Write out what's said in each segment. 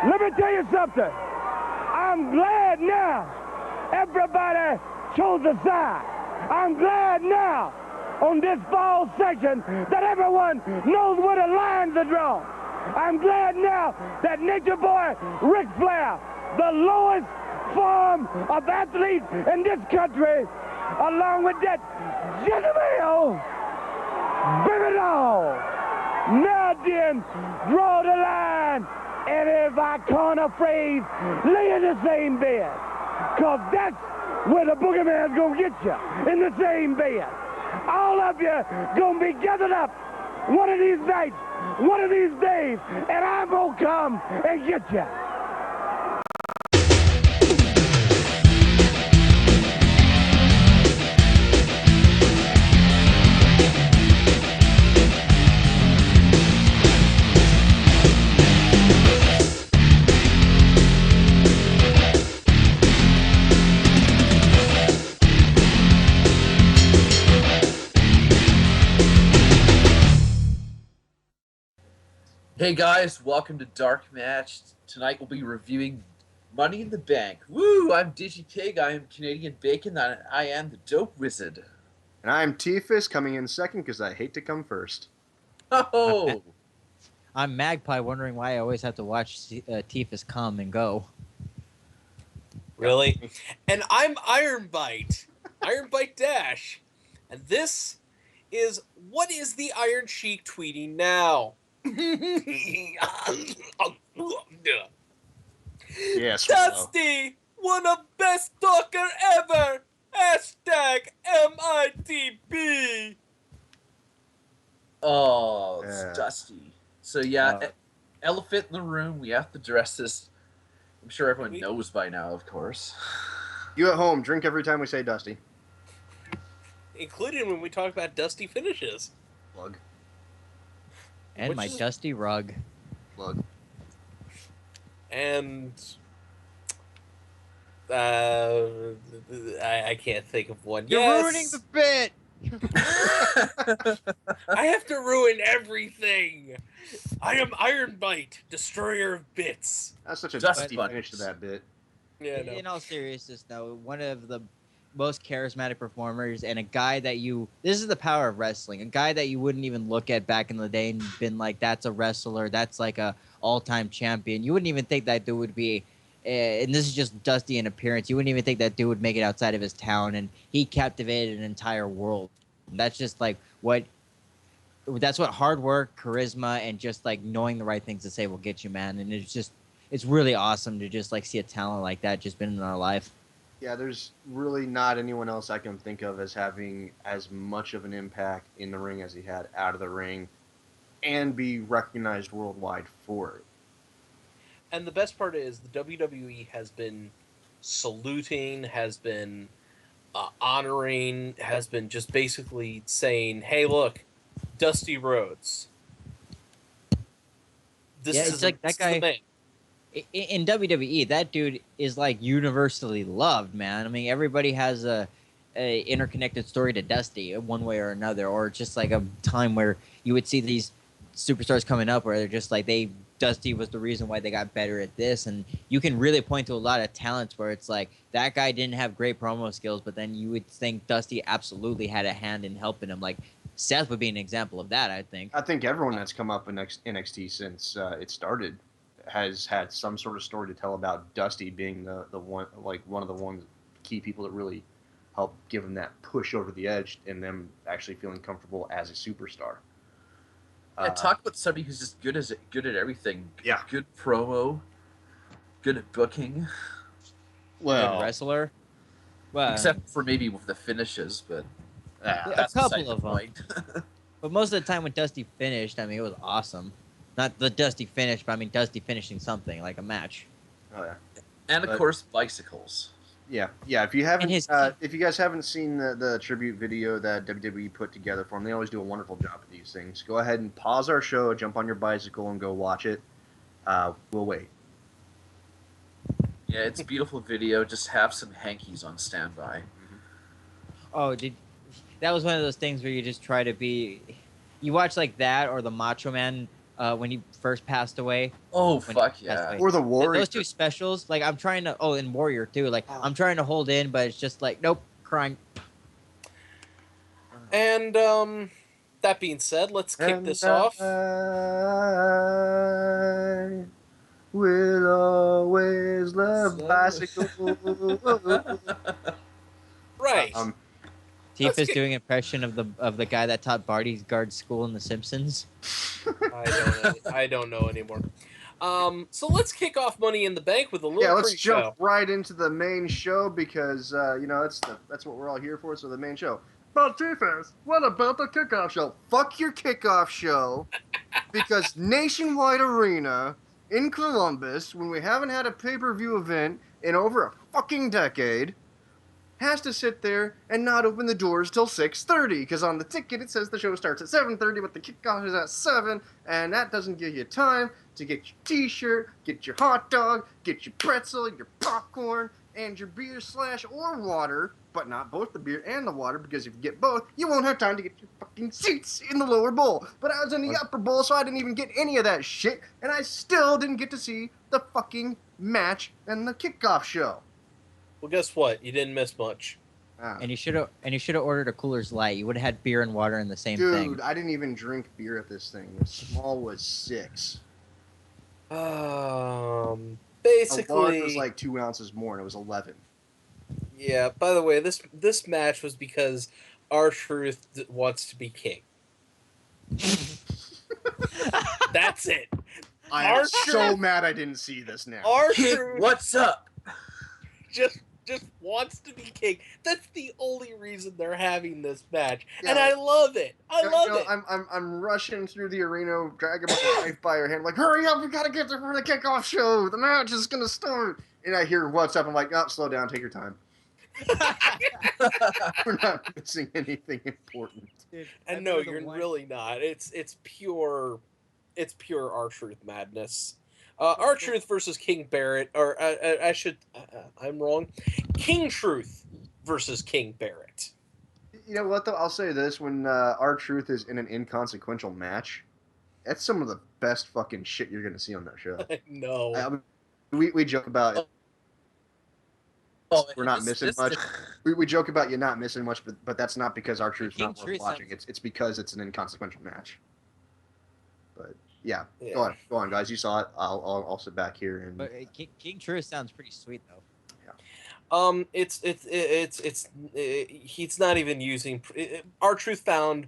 Let me tell you something. I'm glad now everybody chose a side. I'm glad now on this fall section that everyone knows where the lines are drawn. I'm glad now that Nature Boy Ric Flair, the lowest form of athlete in this country, along with that Jezebel, bring it on. Now then, draw the line, and if I coin a phrase, lay in the same bed, because that's where the boogeyman's gonna get you, in the same bed. All of you gonna be gathered up one of these nights, one of these days, and I'm gonna come and get you. Hey guys, welcome to DarkMatch. Tonight we'll be reviewing Money in the Bank. Woo! I'm DigiPig, I am Canadian Bacon, and I am the Dope Wizard. And I'm Tiefus, coming in second because I hate to come first. Oh! I'm Magpie, wondering why I always have to watch Tiefus come and go. Really? And I'm Ironbite, Ironbite Dash. And this is What is the Iron Sheik tweeting now? Yes. Dusty, one of best talker ever. Hashtag MITB. Oh, it's Dusty. So yeah, elephant in the room, we have to address this. I'm sure everyone knows by now, of course. You at home, drink every time we say Dusty. Including when we talk about Dusty finishes. Plug. And my dusty rug. Plug. And I can't think of one. You're ruining the bit! I have to ruin everything. I am Ironbite, destroyer of bits. That's such a Dusty finish to that bit. Yeah, no. In all seriousness, though, one of the most charismatic performers and a guy that this is the power of wrestling, a guy that you wouldn't even look at back in the day and been like, that's a wrestler, that's like a all-time champion. You wouldn't even think that dude would be, and this is just Dusty in appearance, you wouldn't even think that dude would make it outside of his town, and he captivated an entire world. That's just like that's what hard work, charisma, and just like knowing the right things to say will get you, man. And it's really awesome to just like see a talent like that just been in our life. Yeah, there's really not anyone else I can think of as having as much of an impact in the ring as he had out of the ring and be recognized worldwide for it. And the best part is the WWE has been saluting, has been honoring, has been just basically saying, hey, look, Dusty Rhodes. It's like that guy. In WWE, that dude is like universally loved, man. I mean, everybody has a interconnected story to Dusty one way or another, or just like a time where you would see these superstars coming up where they're just like Dusty was the reason why they got better at this, and you can really point to a lot of talents where it's like that guy didn't have great promo skills, but then you would think Dusty absolutely had a hand in helping him. Like Seth would be an example of that, I think. I think everyone that's come up in NXT since it started has had some sort of story to tell about Dusty being the one, like one of the key people that really helped give him that push over the edge and them actually feeling comfortable as a superstar. Yeah, talk about somebody who's just good at everything. Yeah. Good promo, good at booking. Good wrestler. Well, except for maybe with the finishes, but a couple of them. But most of the time when Dusty finished, I mean, it was awesome. Not the Dusty finish, but I mean Dusty finishing something like a match. Oh yeah. And of course, bicycles. Yeah. If you haven't, if you guys haven't seen the tribute video that WWE put together for him, they always do a wonderful job at these things. Go ahead and pause our show, jump on your bicycle, and go watch it. We'll wait. Yeah, it's a beautiful video. Just have some hankies on standby. Oh, that was one of those things where you just try to be. You watch like that or the Macho Man when he first passed away. Oh, When fuck he passed yeah. away. Or the Warrior. Those two specials, like I'm trying to. Oh, and Warrior too. Like I'm trying to hold in, but it's just like nope, crying. And that being said, let's kick this And off. I will always love bicycles. Right. Tifa's doing an impression of the guy that taught bodyguard school in The Simpsons. I don't know anymore. So let's kick off Money in the Bank with a little let's pre-show. jump right into the main show because that's what we're all here for. So the main show. But Tifa's, what about the kickoff show? Fuck your kickoff show, because Nationwide Arena in Columbus, when we haven't had a pay-per-view event in over a fucking decade, has to sit there and not open the doors till 6:30, because on the ticket it says the show starts at 7:30, but the kickoff is at 7, and that doesn't give you time to get your t-shirt, get your hot dog, get your pretzel, your popcorn, and your beer / or water, but not both the beer and the water, because if you get both, you won't have time to get your fucking seats in the lower bowl. But I was in the upper bowl, so I didn't even get any of that shit, and I still didn't get to see the fucking match and the kickoff show. Well, guess what? You didn't miss much. And you should have ordered a Coolers Light. You would have had beer and water in the same Dude, thing. I didn't even drink beer at this thing. The small was 6. Basically, a large was like 2 ounces more, and it was 11. Yeah. By the way, this match was because R-Truth wants to be king. That's it. I am R-Truth- so mad I didn't see this now. Kid, R-Truth what's up? just wants to be king. That's the only reason they're having this match, Yeah. and I love it. I love it. I'm rushing through the arena, dragging my wife by her hand, like, hurry up, we gotta get there for the kickoff show. The match is gonna start. And I hear what's up. I'm like, oh, slow down, take your time. We're not missing anything important. Dude, And I no, remember the you're one- really not. It's pure R-Truth madness. R-Truth versus King Barrett, or I'm wrong. King Truth versus King Barrett. You know what, though? I'll say this. When R-Truth is in an inconsequential match, that's some of the best fucking shit you're going to see on that show. No. We joke about it. Oh, We're not missing much. We joke about you not missing much, but that's not because R-Truth's King not worth Truth watching. sounds- It's because it's an inconsequential match. But yeah, Yeah. go on, guys. You saw it. I'll sit back here and. But King Truth sounds pretty sweet though. He's not even using. R-Truth found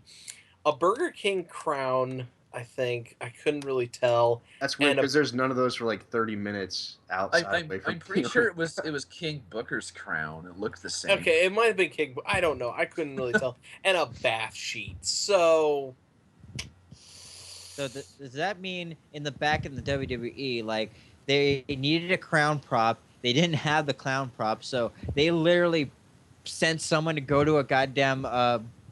a Burger King crown. I think I couldn't really tell. That's weird and a- because there's none of those for like 30 minutes outside. away from I'm pretty sure it was King Booker's crown. It looked the same. Okay, it might have been King. I don't know. I couldn't really tell. And a bath sheet. So So does that mean in the back in the WWE, like they needed a crown prop, they didn't have the clown prop, so they literally sent someone to go to a goddamn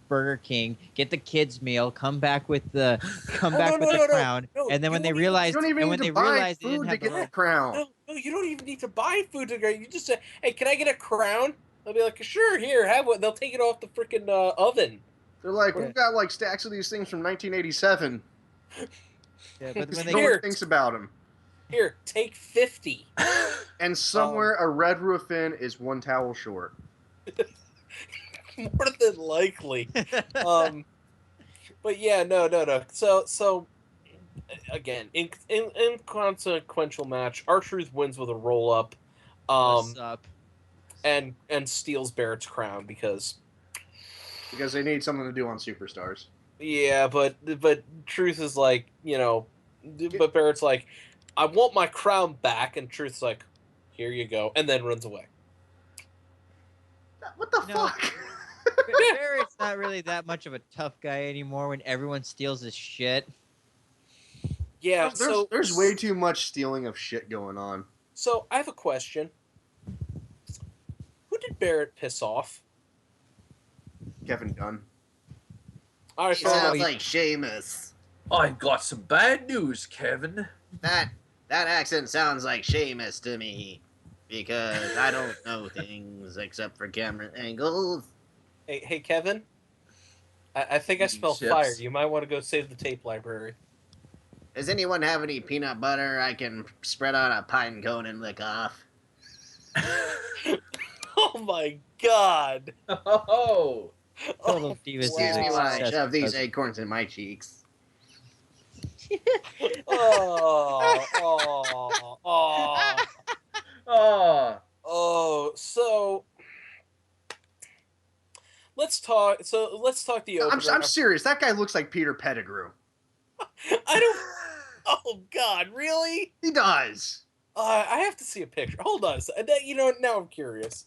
BurgerKing, get the kids meal, come back with the crown, no, and then when you they don't realized You don't even and need when to they buy realized they food didn't to have get the that crown. No, you don't even need to buy food to go. You just say, "Hey, can I get a crown?" They'll be like, "Sure, here, have one." They'll take it off the freaking oven. They're like, we've got like stacks of these things from 1987. yeah, but No when they Here. one thinks about them. Here, take 50. And somewhere a Red Roof Inn is one towel short. More than likely. But yeah, no. So again, inconsequential match. R-Truth wins with a roll up, What's up? and steals Barrett's crown because Because they need something to do on Superstars. yeah, but Truth is like, but Barrett's like, I want my crown back, and Truth's like, here you go, and then runs away. What the No. fuck? Barrett's not really that much of a tough guy anymore when everyone steals his shit. Yeah, there's way too much stealing of shit going on. So I have a question. Who did Barrett piss off? Kevin Dunn. All right, He sounds like Sheamus. I got some bad news, Kevin. That accent sounds like Sheamus to me, because I don't know things except for camera angles. Hey, Kevin. I think I smell Chips. fire. You might want to go save the tape library. Does anyone have any peanut butter I can spread on a pine cone and lick off? Oh my god! Oh, Total Oh, Divas is Excuse me while I obsessed shove with these those. acorns in my cheeks. oh. oh. Oh, so let's talk. So let's talk the opener. I'm serious. That guy looks like Peter Pettigrew. I don't. Oh God, really? He does. I have to see a picture. Hold on. Now I'm curious.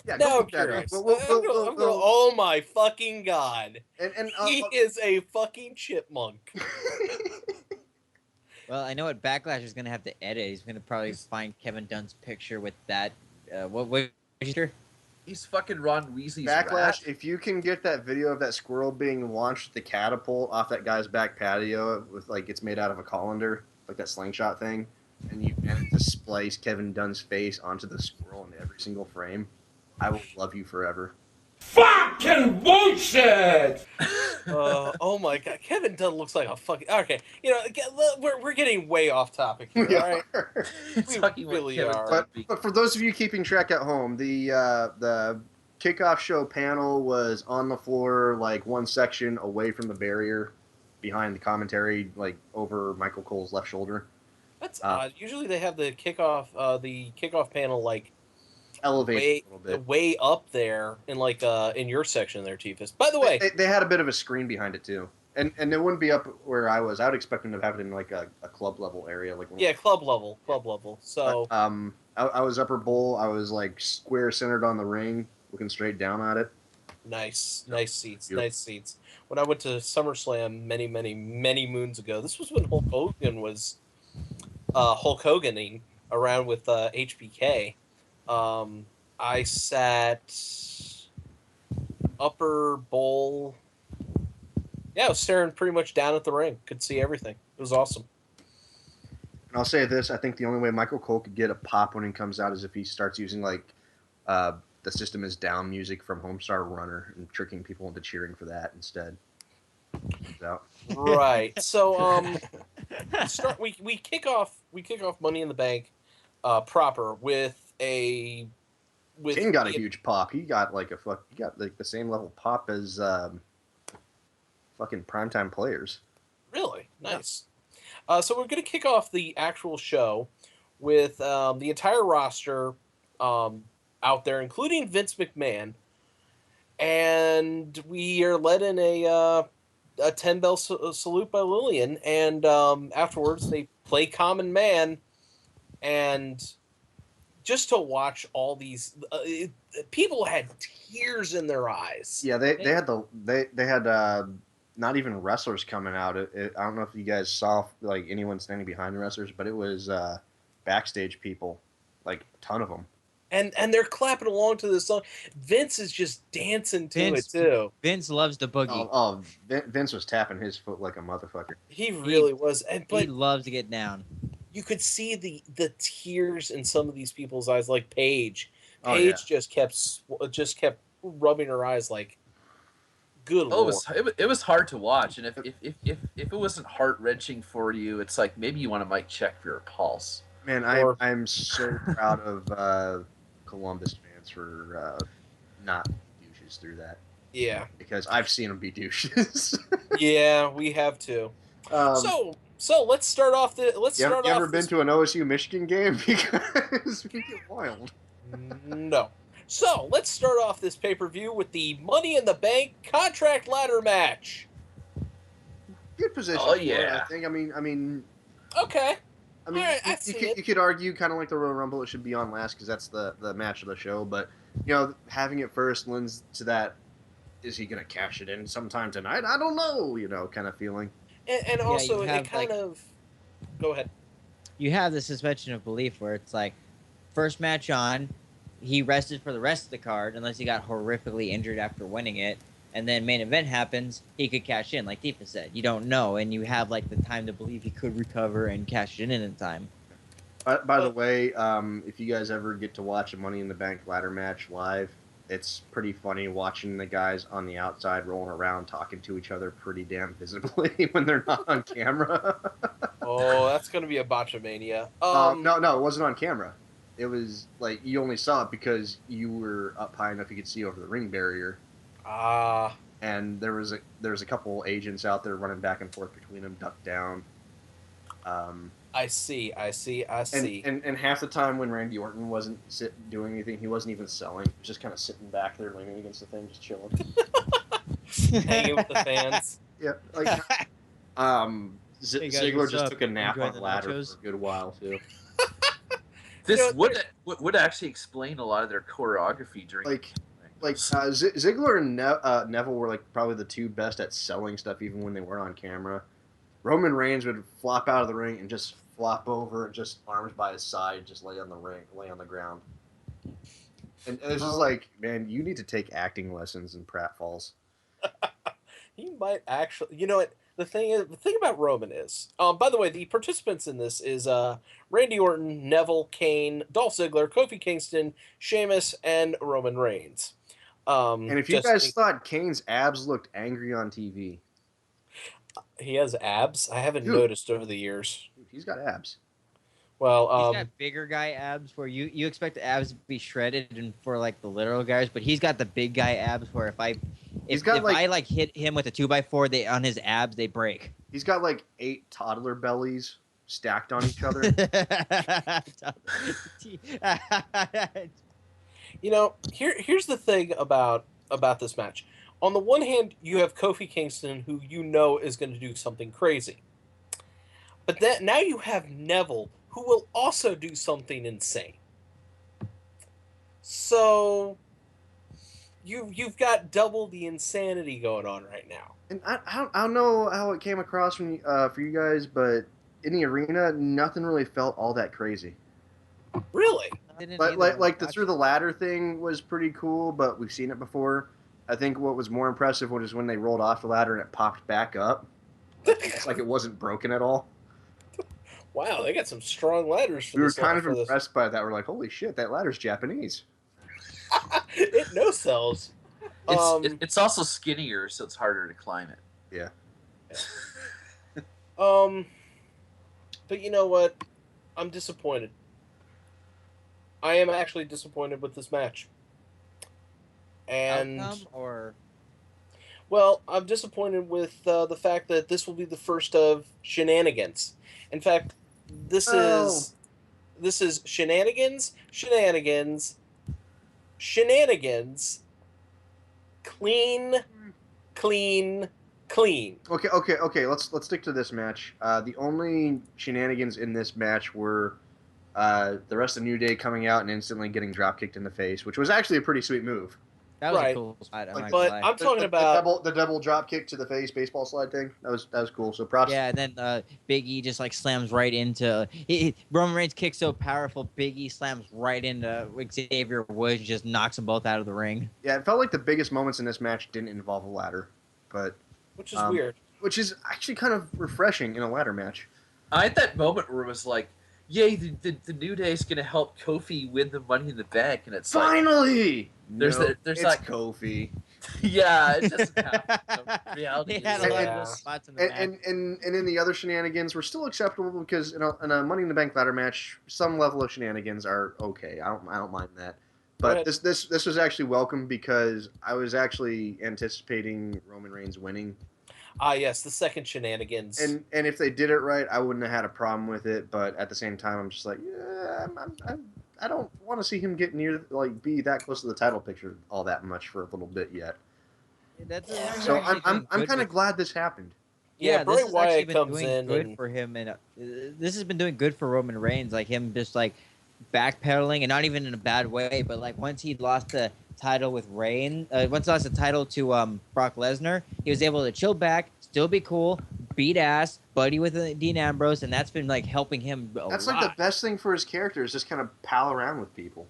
Yeah, Now go I'm look that up. curious. We'll- Oh my fucking god! and He is a fucking chipmunk. Well, I know what Backlash is going to have to edit. He's going to probably find Kevin Dunn's picture with that. What picture? He's fucking Ron Weasley's Backlash, rat. if you can get that video of that squirrel being launched with the catapult off that guy's back patio with like it's made out of a colander, like that slingshot thing, and you manage to splice Kevin Dunn's face onto the squirrel in every single frame, I will love you forever. Fucking bullshit! Oh my god, Kevin Dunn looks like a fucking. Okay, we're getting way off topic here. We All right, are. we Talking about really Kevin are. Dunn. But for those of you keeping track at home, the kickoff show panel was on the floor, like one section away from the barrier, behind the commentary, like over Michael Cole's left shoulder. That's odd. Usually they have the kickoff panel like Elevated a little bit. way up there in in your section there, Tifus. By the way, They had a bit of a screen behind it too, and it wouldn't be up where I was. I would expect them to have it in like a club level area, like yeah, club level. So But, I was upper bowl. I was like square centered on the ring, looking straight down at it. nice seats, Beautiful. nice seats. When I went to SummerSlam many moons ago, this was when Hulk Hogan was Hulk Hoganing around with HBK. I sat upper bowl. Yeah, I was staring pretty much down at the ring. Could see everything. It was awesome. And I'll say this: I think the only way Michael Cole could get a pop when he comes out is if he starts using like the System Is Down music from Homestar Runner and tricking people into cheering for that instead. Comes out. Right. So we kick off Money in the Bank proper with King got a huge pop. He got like the same level pop as fucking primetime players. Really nice. So we're gonna kick off the actual show with the entire roster out there, including Vince McMahon, and we are led in a 10-bell salute by Lillian, and afterwards they play Common Man, and just to watch all these people had tears in their eyes. Yeah, they had not even wrestlers coming out. I don't know if you guys saw like anyone standing behind the wrestlers, but it was backstage people, like a ton of them. And they're clapping along to this song. Vince is just dancing to it too. Vince loves the boogie. Vince was tapping his foot like a motherfucker. He really was. But He loves to get down. you could see the tears in some of these people's eyes, like Paige. Oh, Paige just kept rubbing her eyes like, good Oh, lord. it was hard to watch, and if it wasn't heart wrenching for you, it's like maybe you want to mic check for your pulse. Man, Or- I'm so proud of Columbus fans for not being douches through that, Yeah, because I've seen them be douches. yeah, we have to. So let's start off the. Let's you start ever off. been to an OSU Michigan game? Because we get wild. No. So let's start off this pay-per-view with the Money in the Bank contract ladder match. Good position. Oh, for it, yeah. I think. I mean, Okay. All right, I see it. you could argue, kind of like the Royal Rumble, it should be on last because that's the match of the show. But having it first lends to that. Is he going to cash it in sometime tonight? I don't know. Kind of feeling. And also, you have, it kind of. Go ahead. You have the suspension of belief where it's like, first match on, he rested for the rest of the card unless he got horrifically injured after winning it. And then main event happens, he could cash in, like Deepa said. You don't know, and you have like the time to believe he could recover and cash it in time. By the way, if you guys ever get to watch a Money in the Bank ladder match live, it's pretty funny watching the guys on the outside rolling around talking to each other pretty damn visibly when they're not on camera. Oh, that's gonna be a botchamania. No, it wasn't on camera. It was like you only saw it because you were up high enough you could see over the ring barrier. And there was a couple agents out there running back and forth between them, ducked down. I see. And half the time when Randy Orton wasn't doing anything, he wasn't even selling. He was just kind of sitting back there, leaning against the thing, just chilling. Hanging with the fans. Yeah, like Hey guys, Ziggler what's just up? took a nap Enjoying on the the ladder nachos? for a good while too. This You know, would actually explain a lot of their choreography during. Ziggler and Neville were like probably the two best at selling stuff, even when they weren't on camera. Roman Reigns would flop out of the ring and just flop over, just arms by his side, just lay on the ground. And it's just like, man, you need to take acting lessons in pratfalls. He might actually. You know what? The thing about Roman is. By the way, the participants in this is Randy Orton, Neville, Kane, Dolph Ziggler, Kofi Kingston, Sheamus, and Roman Reigns. And if you guys thought Kane's abs looked angry on TV, he has abs, I haven't Dude. noticed over the years. he's got abs. Well, He's got bigger guy abs where you expect the abs to be shredded and for like the literal guys, but he's got the big guy abs where if I hit him with a 2x4, they on his abs they break. He's got like 8 toddler bellies stacked on each other. you know, here's the thing about this match. On the one hand, you have Kofi Kingston, who you know is going to do something crazy. But now you have Neville, who will also do something insane. So you've got double the insanity going on right now. And I don't know how it came across for you guys, but in the arena, nothing really felt all that crazy. Really? But like the through the ladder thing was pretty cool, but we've seen it before. I think what was more impressive was when they rolled off the ladder and it popped back up. It's like it wasn't broken at all. Wow, they got some strong ladders for We were this. kind of impressed by that. We're like, holy shit, that ladder's Japanese. It no sells. It's also skinnier, so it's harder to climb it. Yeah. But you know what? I'm disappointed. I am actually disappointed with this match. And Outcome or well, I'm disappointed with the fact that this will be the first of shenanigans. In fact, this is shenanigans, clean. Okay. Let's stick to this match. The only shenanigans in this match were the rest of New Day coming out and instantly getting drop kicked in the face, which was actually a pretty sweet move. that was Right. a cool spot. I'm not But gonna lie. I'm talking about the double drop kick to the face baseball slide thing. That was cool. So props. Yeah, and then Big E just like slams right into Roman Reigns kicks so powerful. Big E slams right into Xavier Woods and just knocks them both out of the ring. Yeah, it felt like the biggest moments in this match didn't involve a ladder, but which is weird. which is actually kind of refreshing in a ladder match. I had that moment where it was like, yay, the New Day is going to help Kofi win the Money in the Bank, and it's Finally, There's it's like Kofi. yeah, it doesn't happen. Reality. They had is a lot like, of those spots in the match. And in the other shenanigans were still acceptable because in a Money in the Bank ladder match, some level of shenanigans are okay. I don't mind that. But this was actually welcome because I was actually anticipating Roman Reigns winning. Ah, yes, the second shenanigans. And if they did it right, I wouldn't have had a problem with it. But at the same time, I'm just like, yeah, I don't want to see him get be that close to the title picture all that much for a little bit yet. So I'm kind of glad this happened. Yeah, Bray this has actually Wyatt been comes doing in good and for him, and this has been doing good for Roman Reigns. Like him, just like backpedaling, and not even in a bad way. But like once he lost the title with once he lost the title to Brock Lesnar, he was able to chill back, still be cool, beat ass, buddy with Dean Ambrose, and that's been like helping him. That's like the best thing for his character is just kind of pal around with people.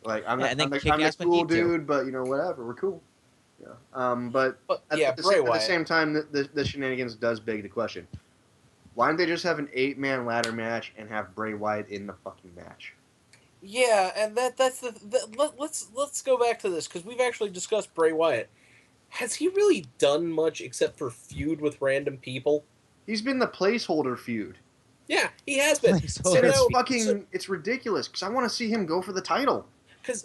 Like I'm a cool dude, but whatever, we're cool. Yeah. But at the same time, the shenanigans does beg the question: why didn't they just have an 8-man ladder match and have Bray Wyatt in the fucking match? Yeah, and that's let's go back to this because we've actually discussed Bray Wyatt. Has he really done much except for feud with random people? He's been the placeholder feud. Yeah, he has been. So And Placeholder. now, it's ridiculous because I want to see him go for the title.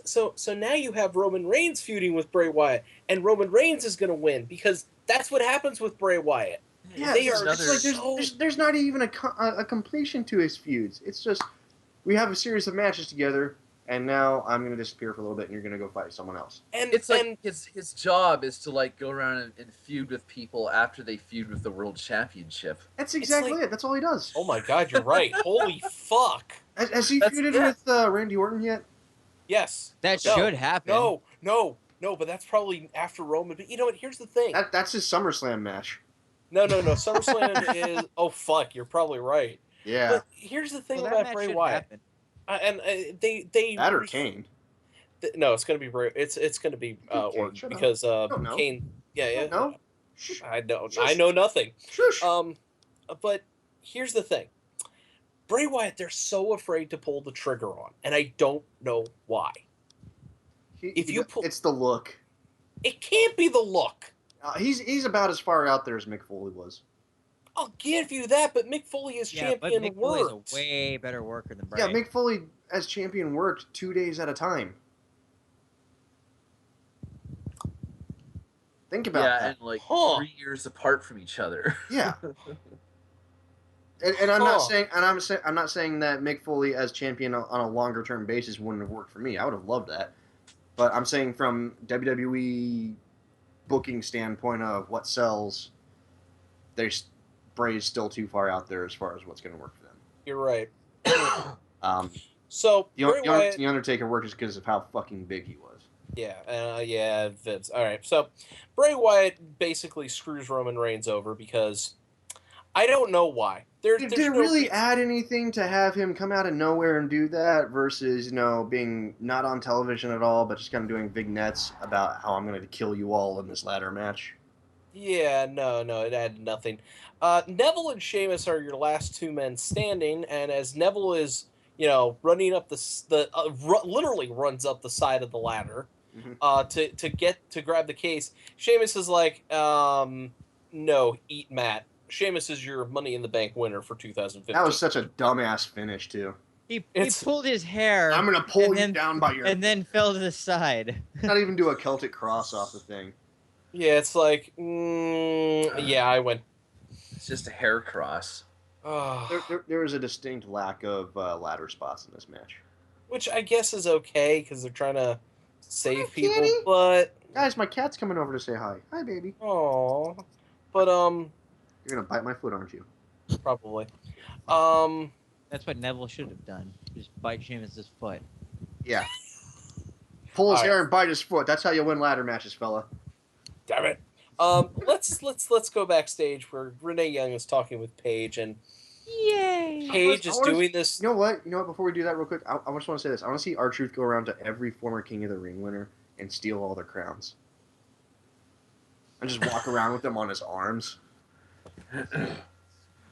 so now you have Roman Reigns feuding with Bray Wyatt, and Roman Reigns is going to win because that's what happens with Bray Wyatt. Yeah, They it's, are it's like so- there's not even a completion to his feuds. It's just we have a series of matches together, and now I'm going to disappear for a little bit, and you're going to go fight someone else. And It's like and his job is to like go around and feud with people after they feud with the world championship. That's exactly like- it. That's all he does. oh my god, you're right. Holy fuck. Has he That's- feuded yeah. with Randy Orton yet? Yes. That No, should happen. No, but that's probably after Roman. But you know what? Here's the thing. That's his SummerSlam match. No. SummerSlam is. Oh fuck, you're probably right. Yeah, But here's the thing Well, that about match Bray should Wyatt, happen. and they that or Kane. No, it's gonna be Bray. It's gonna be Okay, Orton shut up. because Don't know. Kane. Yeah. No, Shh. I know nothing. Shush. But here's the thing. Bray Wyatt, they're so afraid to pull the trigger on, and I don't know why. if you pull- it's the look. It can't be the look. He's about as far out there as Mick Foley was. I'll give you that, but Mick Foley as Yeah, but champion Mick Foley's worked. a way better worker than Bray. Yeah, Mick Foley as champion worked 2 days at a time. Think about Yeah, that. and like Huh. 3 years apart from each other. Yeah. And I'm not Huh. saying, I'm not saying that Mick Foley as champion on a longer term basis wouldn't have worked for me. I would have loved that, but I'm saying from WWE booking standpoint of what sells, Bray's still too far out there as far as what's going to work for them. You're right. The, Bray Wyatt, the Undertaker worked just because of how fucking big he was. yeah, Vince. All right, so Bray Wyatt basically screws Roman Reigns over because I don't know why. Did There's it no really reason. add anything to have him come out of nowhere and do that versus, being not on television at all, but just kind of doing vignettes about how I'm going to kill you all in this ladder match? Yeah, no, it added nothing. Neville and Sheamus are your last two men standing, and as Neville is, running up literally runs up the side of the ladder, Mhm. to grab the case, Sheamus is like, no, eat Matt. Sheamus is your Money in the Bank winner for 2015. That was such a dumbass finish, too. He It's- pulled his hair I'm going to pull And you then- down by your... and then fell to the side. Not even do a Celtic cross off the thing. Yeah, it's like, yeah, I went. It's just a hair cross. There was a distinct lack of ladder spots in this match. Which I guess is okay because they're trying to save Hi, people, kitty. but Guys, my cat's coming over to say hi. Hi, baby. oh, but You're going to bite my foot, aren't you? probably, That's what Neville should have done. Just bite Sheamus' foot. Yeah. Pull his All right. hair and bite his foot. That's how you win ladder matches, fella. damn it. Let's go backstage where Renee Young is talking with Paige, and Yay! Paige I is wanna- doing this. You know what? Before we do that real quick, I just want to say this. I want to see R-Truth go around to every former King of the Ring winner and steal all their crowns. And just walk around with them on his arms.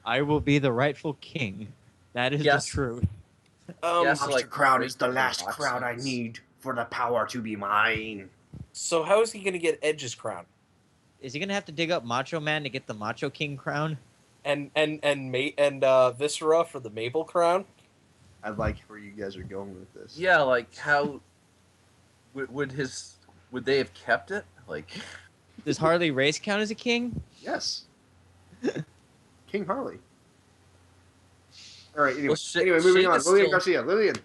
I will be the rightful king. That is Yes. the truth. Yes. Monster like, crown is the break last boxes. crown I need for the power to be mine. So how is he going to get Edge's crown? Is he gonna have to dig up Macho Man to get the Macho King crown? And Viscera for the Mabel crown? I like where you guys are going with this. Yeah, like how would they have kept it? Like, Does Harley Race count as a king? Yes. King Harley. All right. Anyway, Well, moving on. Sheamus Lillian still- Garcia. Lillian.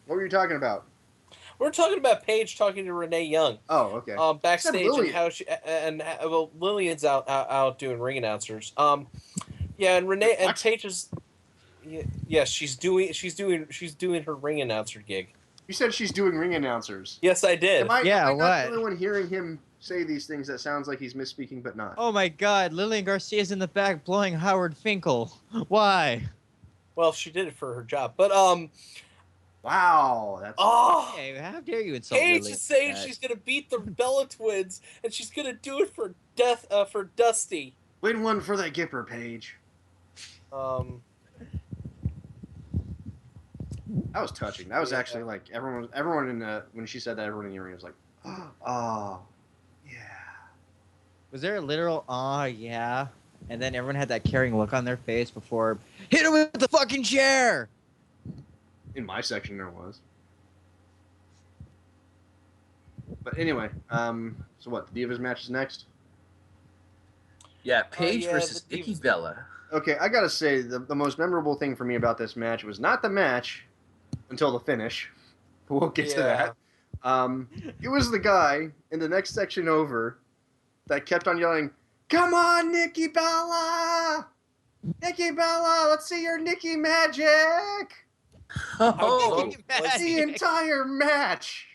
What were you talking about? We're talking about Paige talking to Renee Young. Oh, okay. Backstage and Lillian. how she well Lillian's out doing ring announcers. Yeah, and Renee and What? Paige is. Yeah, she's doing her ring announcer gig. You said she's doing ring announcers. Yes, I did. Am I Yeah, not what? the only one hearing him say these things that sounds like he's misspeaking but not? Oh my God! Lillian Garcia's in the back blowing Howard Finkel. Why? Well, she did it for her job, but Wow. That's oh, Hey, how dare you insult Paige Lillian? is saying like that? she's gonna beat the Bella Twins, and she's gonna do it for for Dusty. win one for the Gipper page. That was touching. That was actually like everyone in when she said that, everyone in the arena was like, oh, yeah. Was there a literal "aw, yeah"? And then everyone had that caring look on their face before hit him with the fucking chair. In my section, there was. But anyway, so what? The Divas match is next. Yeah, Paige yeah, versus the Nikki Divas. Bella. Okay, I gotta say the most memorable thing for me about this match was not the match until the finish. But we'll get to that. It was the guy in the next section over that kept on yelling, "Come on, Nikki Bella! Nikki Bella, let's see your Nikki magic!" Oh, drunk was The he? entire match.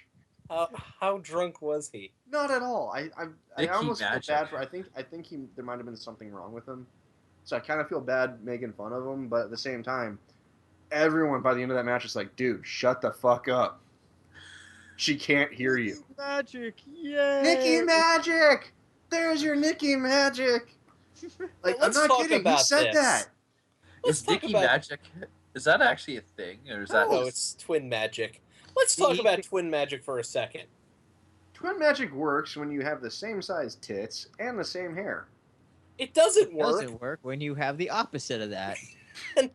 How drunk was he? Not at all. I Nikki almost feel magic. bad for. I think there might have been something wrong with him, so I kind of feel bad making fun of him. But at the same time, everyone by the end of that match is like, "Dude, shut the fuck up. She can't hear you." Magic, yay! Nikki Magic. There's your Nikki Magic. Like, I'm Let's not talk kidding. He about said this. that. Let's Is talk Nikki about. Magic? Is that actually a thing, or is that? No, just- it's twin magic. Let's talk about twin magic for a second. Twin Magic works when you have the same size tits and the same hair. It doesn't work. Doesn't work when you have the opposite of that. And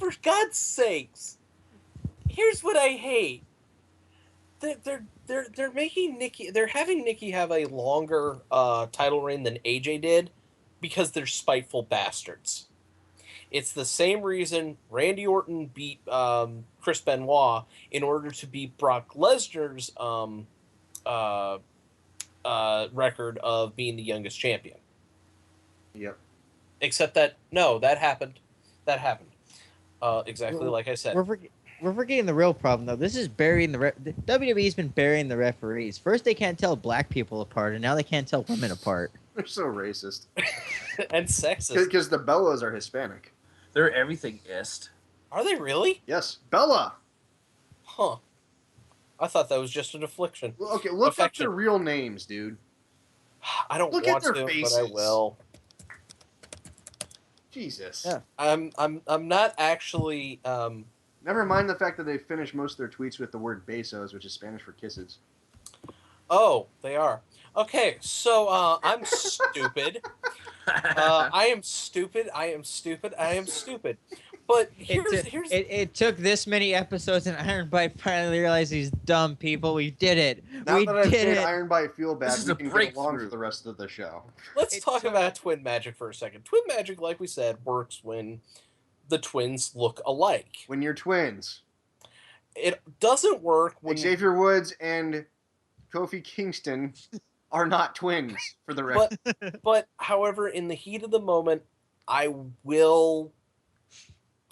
for God's sakes, here's what I hate. They're making Nikki. They're having Nikki have a longer title reign than AJ did because they're spiteful bastards. It's the same reason Randy Orton beat Chris Benoit in order to beat Brock Lesnar's record of being the youngest champion. Yep. Except that no, that happened. That happened. Exactly Well, like I said. We're forgetting the real problem though. This is burying the WWE's been burying the referees. First they can't tell black people apart, and now they can't tell women apart. They're so racist. And sexist. Because the Bellas are Hispanic. They're everything-ist. Are they really? Yes, Bella. Huh. I thought that was just an affliction. Well, okay, look up Affection. their real names, dude. I don't Look at want their to, faces. but I will. Jesus. Yeah. I'm not actually Never mind the fact that they finish most of their tweets with the word besos, which is Spanish for kisses. Oh, they are. Okay, so I'm stupid. I am stupid. But here's It took this many episodes, and Iron Bite finally realized these dumb people. We did it. Now We that I've did made it. Iron Bite feel bad, This is we a can get along breakthrough. for the rest of the show. let's It talk took- about twin magic for a second. Twin magic, like we said, works when the twins look alike. When you're twins, It doesn't work when Xavier Woods and Kofi Kingston are not twins, for the record. But however, in the heat of the moment, I will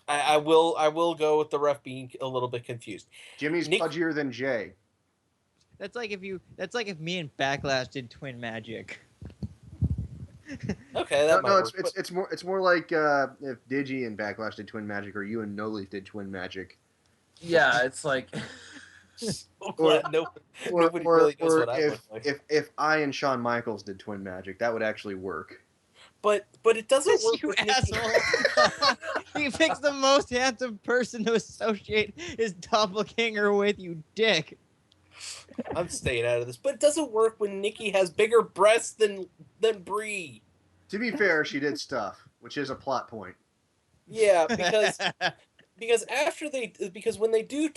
go with the ref being a little bit confused. Jimmy's Nick- pudgier than Jay. That's like if me and Backlash did twin magic. Okay, that might work. It's more like if Digi and Backlash did Twin Magic, or you and No Leaf did Twin Magic, Yeah, it's like Glad nobody really knows what I look like. if I and Shawn Michaels did Twin Magic, that would actually work. But it doesn't work You with Nikki. asshole! He picks the most handsome person to associate his doppelganger with, you dick. I'm staying out of this. But it doesn't work when Nikki has bigger breasts than Brie. To be fair, she did stuff, which is a plot point. Yeah, because when they do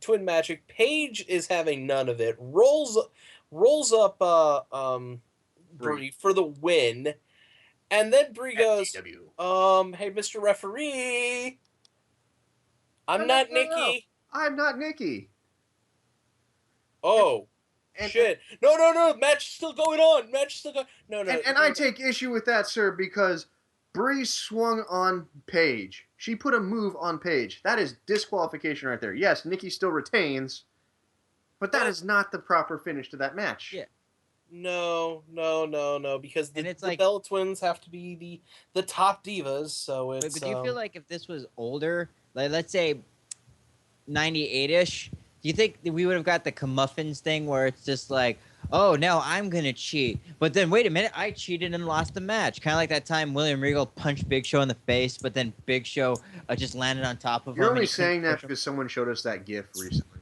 twin magic, Paige is having none of it. Rolls up Brie for the win, and then Brie goes, FTW. hey, Mr. Referee, I'm not Nikki. I'm not Nikki. Oh. And, Shit! No! Match is still going on. No. And I take issue with that, sir, because Brie swung on Paige. She put a move on Paige. That is disqualification right there. Yes, Nikki still retains, but that is not the proper finish to that match. Yeah. No, because And it's the like- Bella Twins have to be the top divas. So it's. But do you feel like if this was older, like let's say 98-ish, Do you think that we would have got the comeuppance thing where it's just like, oh, now I'm gonna cheat, but then wait a minute, I cheated and lost the match, kind of like that time William Regal punched Big Show in the face, but then Big Show just landed on top of him. You're only and he couldn't saying that push him. because someone showed us that GIF recently.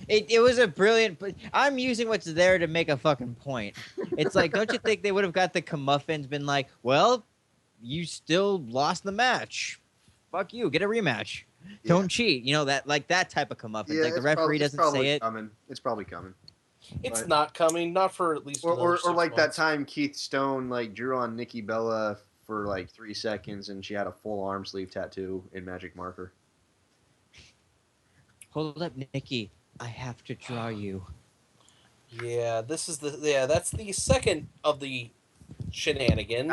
It was a brilliant. I'm using what's there to make a fucking point. It's like, don't you think they would have got the comeuppance, been like, well, you still lost the match. Fuck you. Get a rematch. Yeah. Don't cheat. You know, that type of comeuppance. Like the referee doesn't say it. Coming. It's probably coming. It's But- not coming, not for at least Or 6 like that months. time Keith Stone like drew on Nikki Bella for like 3 seconds and she had a full arm sleeve tattoo in magic marker. Hold up, Nikki. I have to draw you. Yeah, that's the second of the shenanigans.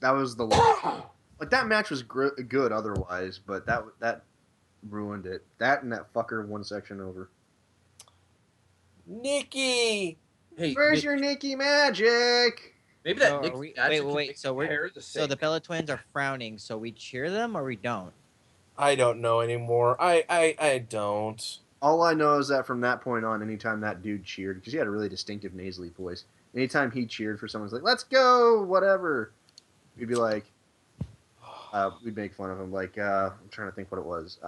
That was the last. Like that match was good otherwise, but that ruined it. That and that fucker one section over. Nikki. Hey, Where's your Nikki magic? maybe that So Nick are we- Magic wait, could wait, make so we're- hair the So same. the Bella Twins are frowning. So we cheer them or we don't? I don't know anymore. I don't. All I know is that from that point on, anytime that dude cheered, because he had a really distinctive nasally voice, anytime he cheered for someone's like, let's go, whatever, we'd be like, we'd make fun of him. Like, I'm trying to think what it was.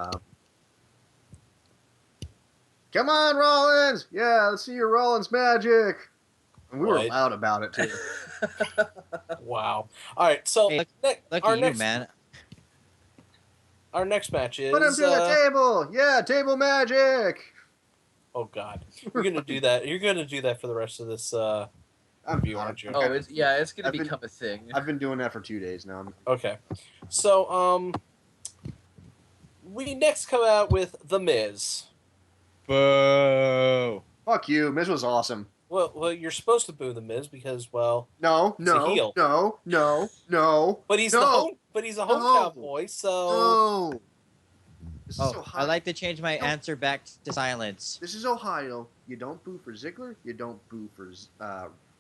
Come on, Rollins! Yeah, let's see your Rollins magic! And we were What? loud about it, too. Wow. All right, so Hey, Look our at you, next man. our next match is Put him to the table! Yeah, table magic! oh god. You're going to do that. You're going to do that for the rest of this I'm review, aren't you? Oh, it's gonna I've been- become a thing. I've been doing that for 2 days now. Okay. So, we next come out with The Miz. Boo. Fuck you, Miz was awesome. Well, you're supposed to boo The Miz because, well, No, He's a heel. no, but he's No. a hometown No. boy, so no. This is Oh, Ohio. I like to change my No. answer back to silence. This is Ohio. You don't boo for Ziggler. You don't boo for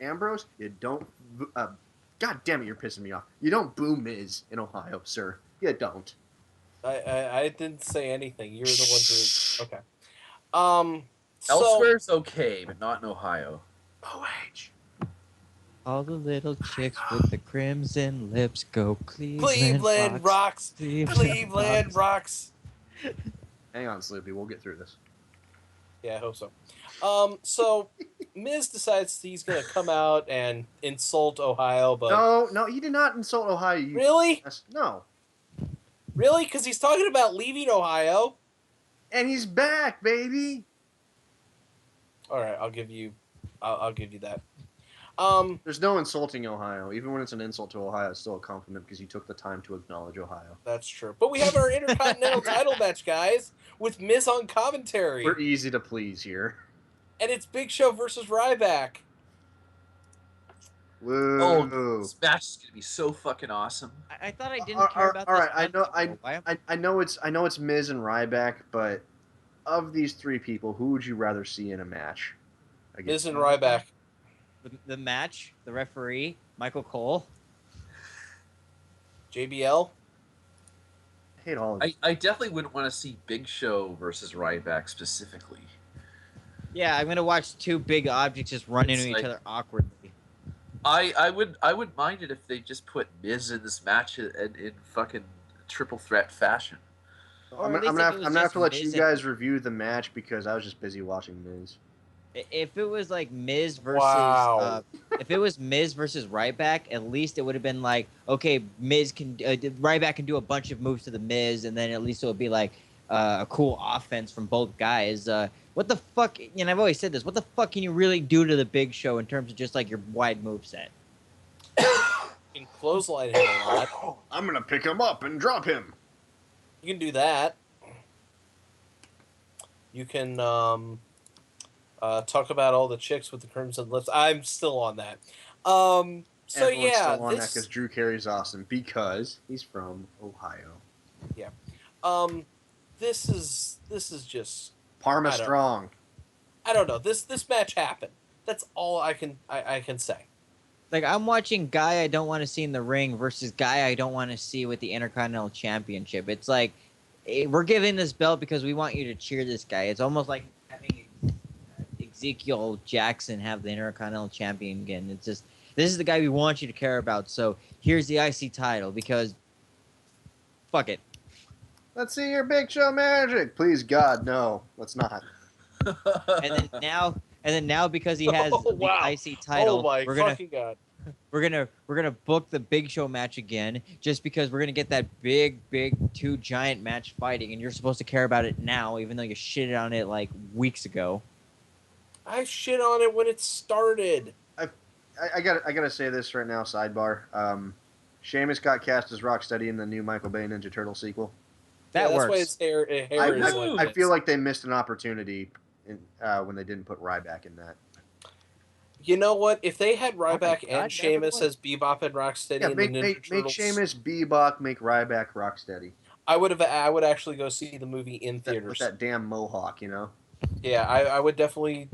Ambrose. You don't. God damn it, you're pissing me off. You don't boo Miz in Ohio, sir. You don't. I didn't say anything. You're the one who okay. So Elsewhere's okay, but not in Ohio. OH. All the little chicks with the crimson lips go Cleveland rocks. Cleveland rocks. Hang on, Sloopy. We'll get through this. Yeah, I hope so. So Miz decides he's gonna come out and insult Ohio, but No, he did not insult Ohio. You really, No. really, because he's talking about leaving Ohio. And he's back, baby. All right, I'll give you that. There's no insulting Ohio. Even when it's an insult to Ohio, it's still a compliment because you took the time to acknowledge Ohio. That's true. But we have our Intercontinental title match, guys, with Miz on commentary, We're easy to please here. and it's Big Show versus Ryback. Woo. Oh, this match is gonna be so fucking awesome. I thought I didn't care about all this. right, I know- match. Why am- I know it's Miz and Ryback, but of these three people, who would you rather see in a match? Miz and Ryback. the match, the referee, Michael Cole. JBL. I hate all of them. I definitely wouldn't want to see Big Show versus Ryback specifically. Yeah, I'm gonna watch two big objects just run It's into like- each other awkwardly. I would mind it if they just put Miz in this match in fucking triple threat fashion. Or I'm at least gonna if it was have just to let you Miz and- guys review the match because I was just busy watching Miz. If it was like Miz versus, Wow. if it was Miz versus Ryback, at least it would have been like, okay, Miz can, Ryback can do a bunch of moves to the Miz, and then at least it would be like a cool offense from both guys. What the fuck? And I've always said this. What the fuck can you really do to the Big Show in terms of just like your wide move set? You can clothesline him a lot. I'm gonna pick him up and drop him. You can do that. You can talk about all the chicks with the crimson lips. I'm still on that. So Everyone's yeah, still on that this because Drew Carey's awesome because he's from Ohio. this is just Parma I don't- strong. I don't know. This match happened. That's all I can say. Like I'm watching guy I don't want to see in the ring versus guy I don't want to see with the Intercontinental Championship. It's like we're giving this belt because we want you to cheer this guy. It's almost like having Ezekiel Jackson have the Intercontinental Champion again. It's just, this is the guy we want you to care about. So here's the IC title because fuck it. Let's see your Big Show magic. Please, God, no. Let's not. And then now because he has Oh, wow. the IC title, Oh my we're gonna fucking god! we're gonna book the Big Show match again, just because we're gonna get that big two giant match fighting, and you're supposed to care about it now, even though you shitted on it like weeks ago. I shit on it when it started. I gotta say this right now. Sidebar. Sheamus got cast as Rocksteady in the new Michael Bay Ninja Turtle sequel. That That's why works. his hair is like I this. feel like they missed an opportunity when they didn't put Ryback in that. You know what? If they had my Ryback God, and never Sheamus would. as Bebop and Rocksteady Yeah, in make the Ninja Turtles, Sheamus Bebop, make Ryback Rocksteady. I would actually go see the movie in With theaters. that damn mohawk, you know. Yeah, I would definitely.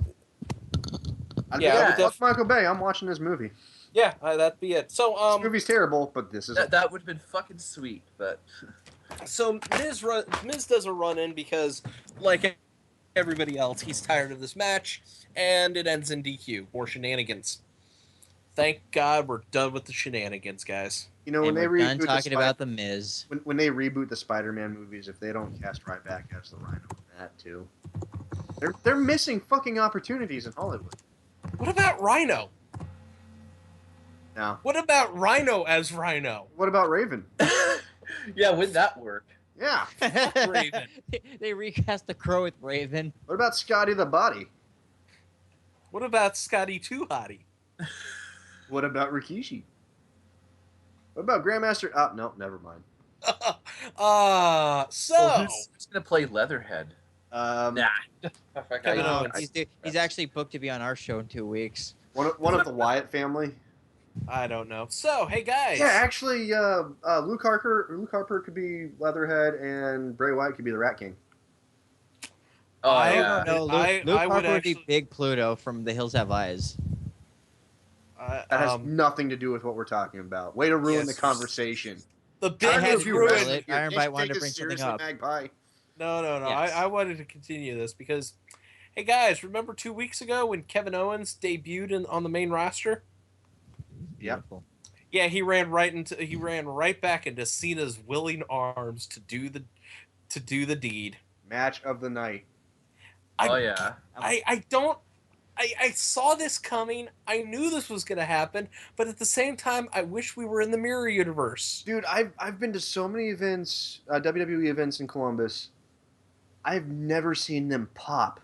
Yeah, I would fuck Michael Bay. I'm watching this movie. Yeah, that'd be it. So This movie's terrible, but this is that would have been fucking sweet, but So Miz does a run in because, like everybody else, he's tired of this match, and it ends in DQ. More shenanigans. Thank God we're done with the shenanigans, guys. You know, when And they we're done reboot talking about the Miz. when they reboot the Spider-Man movies, if they don't cast Ryback as the Rhino in that too, they're missing fucking opportunities in Hollywood. What about Rhino? Now, What about Rhino as Rhino? what about Raven? yeah, wouldn't that work? Yeah. Raven. They recast the Crow with Raven. What about Scotty the Body? What about Scotty Too Hottie? What about Rikishi? What about Grandmaster? Oh, no, never mind. So Who's gonna play Leatherhead? Nah. Kevin Owens. He's actually booked to be on our show in 2 weeks. One of the Wyatt family. I don't know. So hey guys. Yeah, actually, Luke Harper could be Leatherhead, and Bray Wyatt could be the Rat King. Oh I yeah. don't No, Luke, I Luke would Harper would actually- be Big Pluto from The Hills Have Eyes. That has nothing to do with what we're talking about. Way to ruin Yes. the conversation. The I big don't know had if to you ruin read it. here. Iron Can't Bite you wanted take to this bring something seriously, up. Magpie? No. Yes. I wanted to continue this because, hey guys, remember 2 weeks ago when Kevin Owens debuted on the main roster? Yep. Beautiful. Yeah, he ran right back into Cena's willing arms to do the deed. Match of the night. Oh yeah. I saw this coming. I knew this was going to happen, but at the same time, I wish we were in the mirror universe. Dude, I've been to so many events, WWE events in Columbus. I've never seen them pop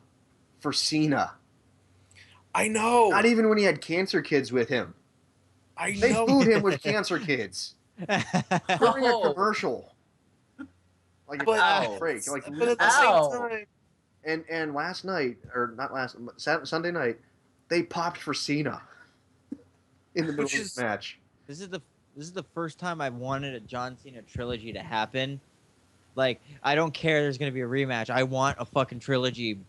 for Cena. I know. Not even when he had cancer kids with him. I They know. fooled him with cancer kids during a Oh. commercial. Like But- a freak. Like But at the Ow. same time, and last night, or not last Sunday night, they popped for Cena in the middle Which of is- the match. This is the first time I've wanted a John Cena trilogy to happen. Like, I don't care. There's gonna be a rematch. I want a fucking trilogy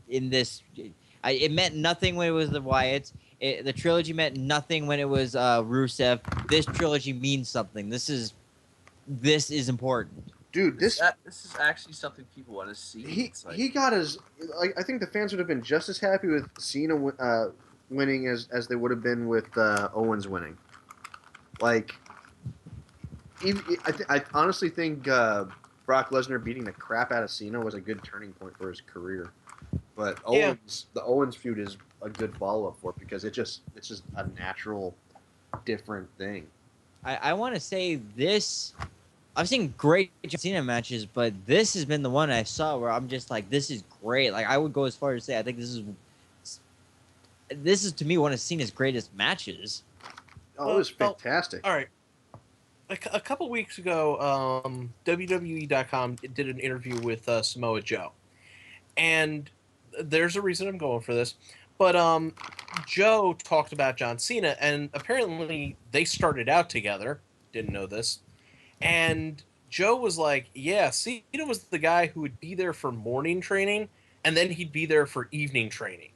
in this. It meant nothing when it was the Wyatts. The trilogy meant nothing when it was Rusev. This trilogy means something. This is important. Dude, This is actually something people want to see. It's like, he got his. Like, I think the fans would have been just as happy with Cena winning as they would have been with Owens winning. Like, I honestly think Brock Lesnar beating the crap out of Cena was a good turning point for his career. But Yeah. the Owens feud is a good follow up for it because it's just a natural, different thing. I want to say this. I've seen great John Cena matches, but this has been the one I saw where I'm just like, this is great. Like, I would go as far as to say I think this is to me one of Cena's greatest matches. Oh, it was Well, fantastic. all right. A couple weeks ago, WWE.com did an interview with Samoa Joe, and there's a reason I'm going for this. But Joe talked about John Cena, and apparently they started out together. Didn't know this. And Joe was like, yeah, Cena was the guy who would be there for morning training, and then he'd be there for evening training.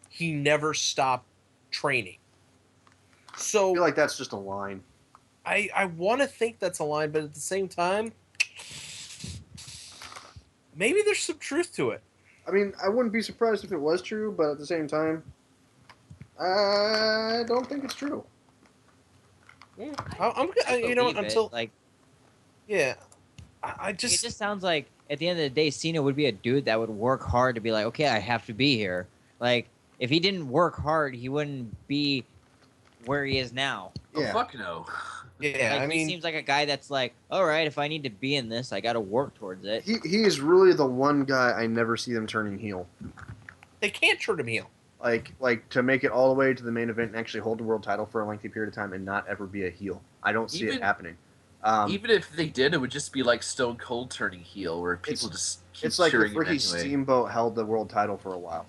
He never stopped training. I So feel like that's just a line. I want to think that's a line, but at the same time, maybe there's some truth to it. I mean, I wouldn't be surprised if it was true, but at the same time, I don't think it's true. Yeah, I you know what? believe it. Until Like, yeah, I it just just sounds like at the end of the day, Cena would be a dude that would work hard to be like, okay, I have to be here. Like, if he didn't work hard, he wouldn't be where he is now. Oh, Yeah. fuck no. yeah. Like, I he mean, seems like a guy that's like, all right, if I need to be in this, I got to work towards it. He is really the one guy I never see them turning heel. they can't turn him heel. Like to make it all the way to the main event and actually hold the world title for a lengthy period of time and not ever be a heel. I don't see it happening. Even if they did, it would just be like Stone Cold turning heel, where people just keep It's like cheering if Ricky him anyway. Steamboat held the world title for a while.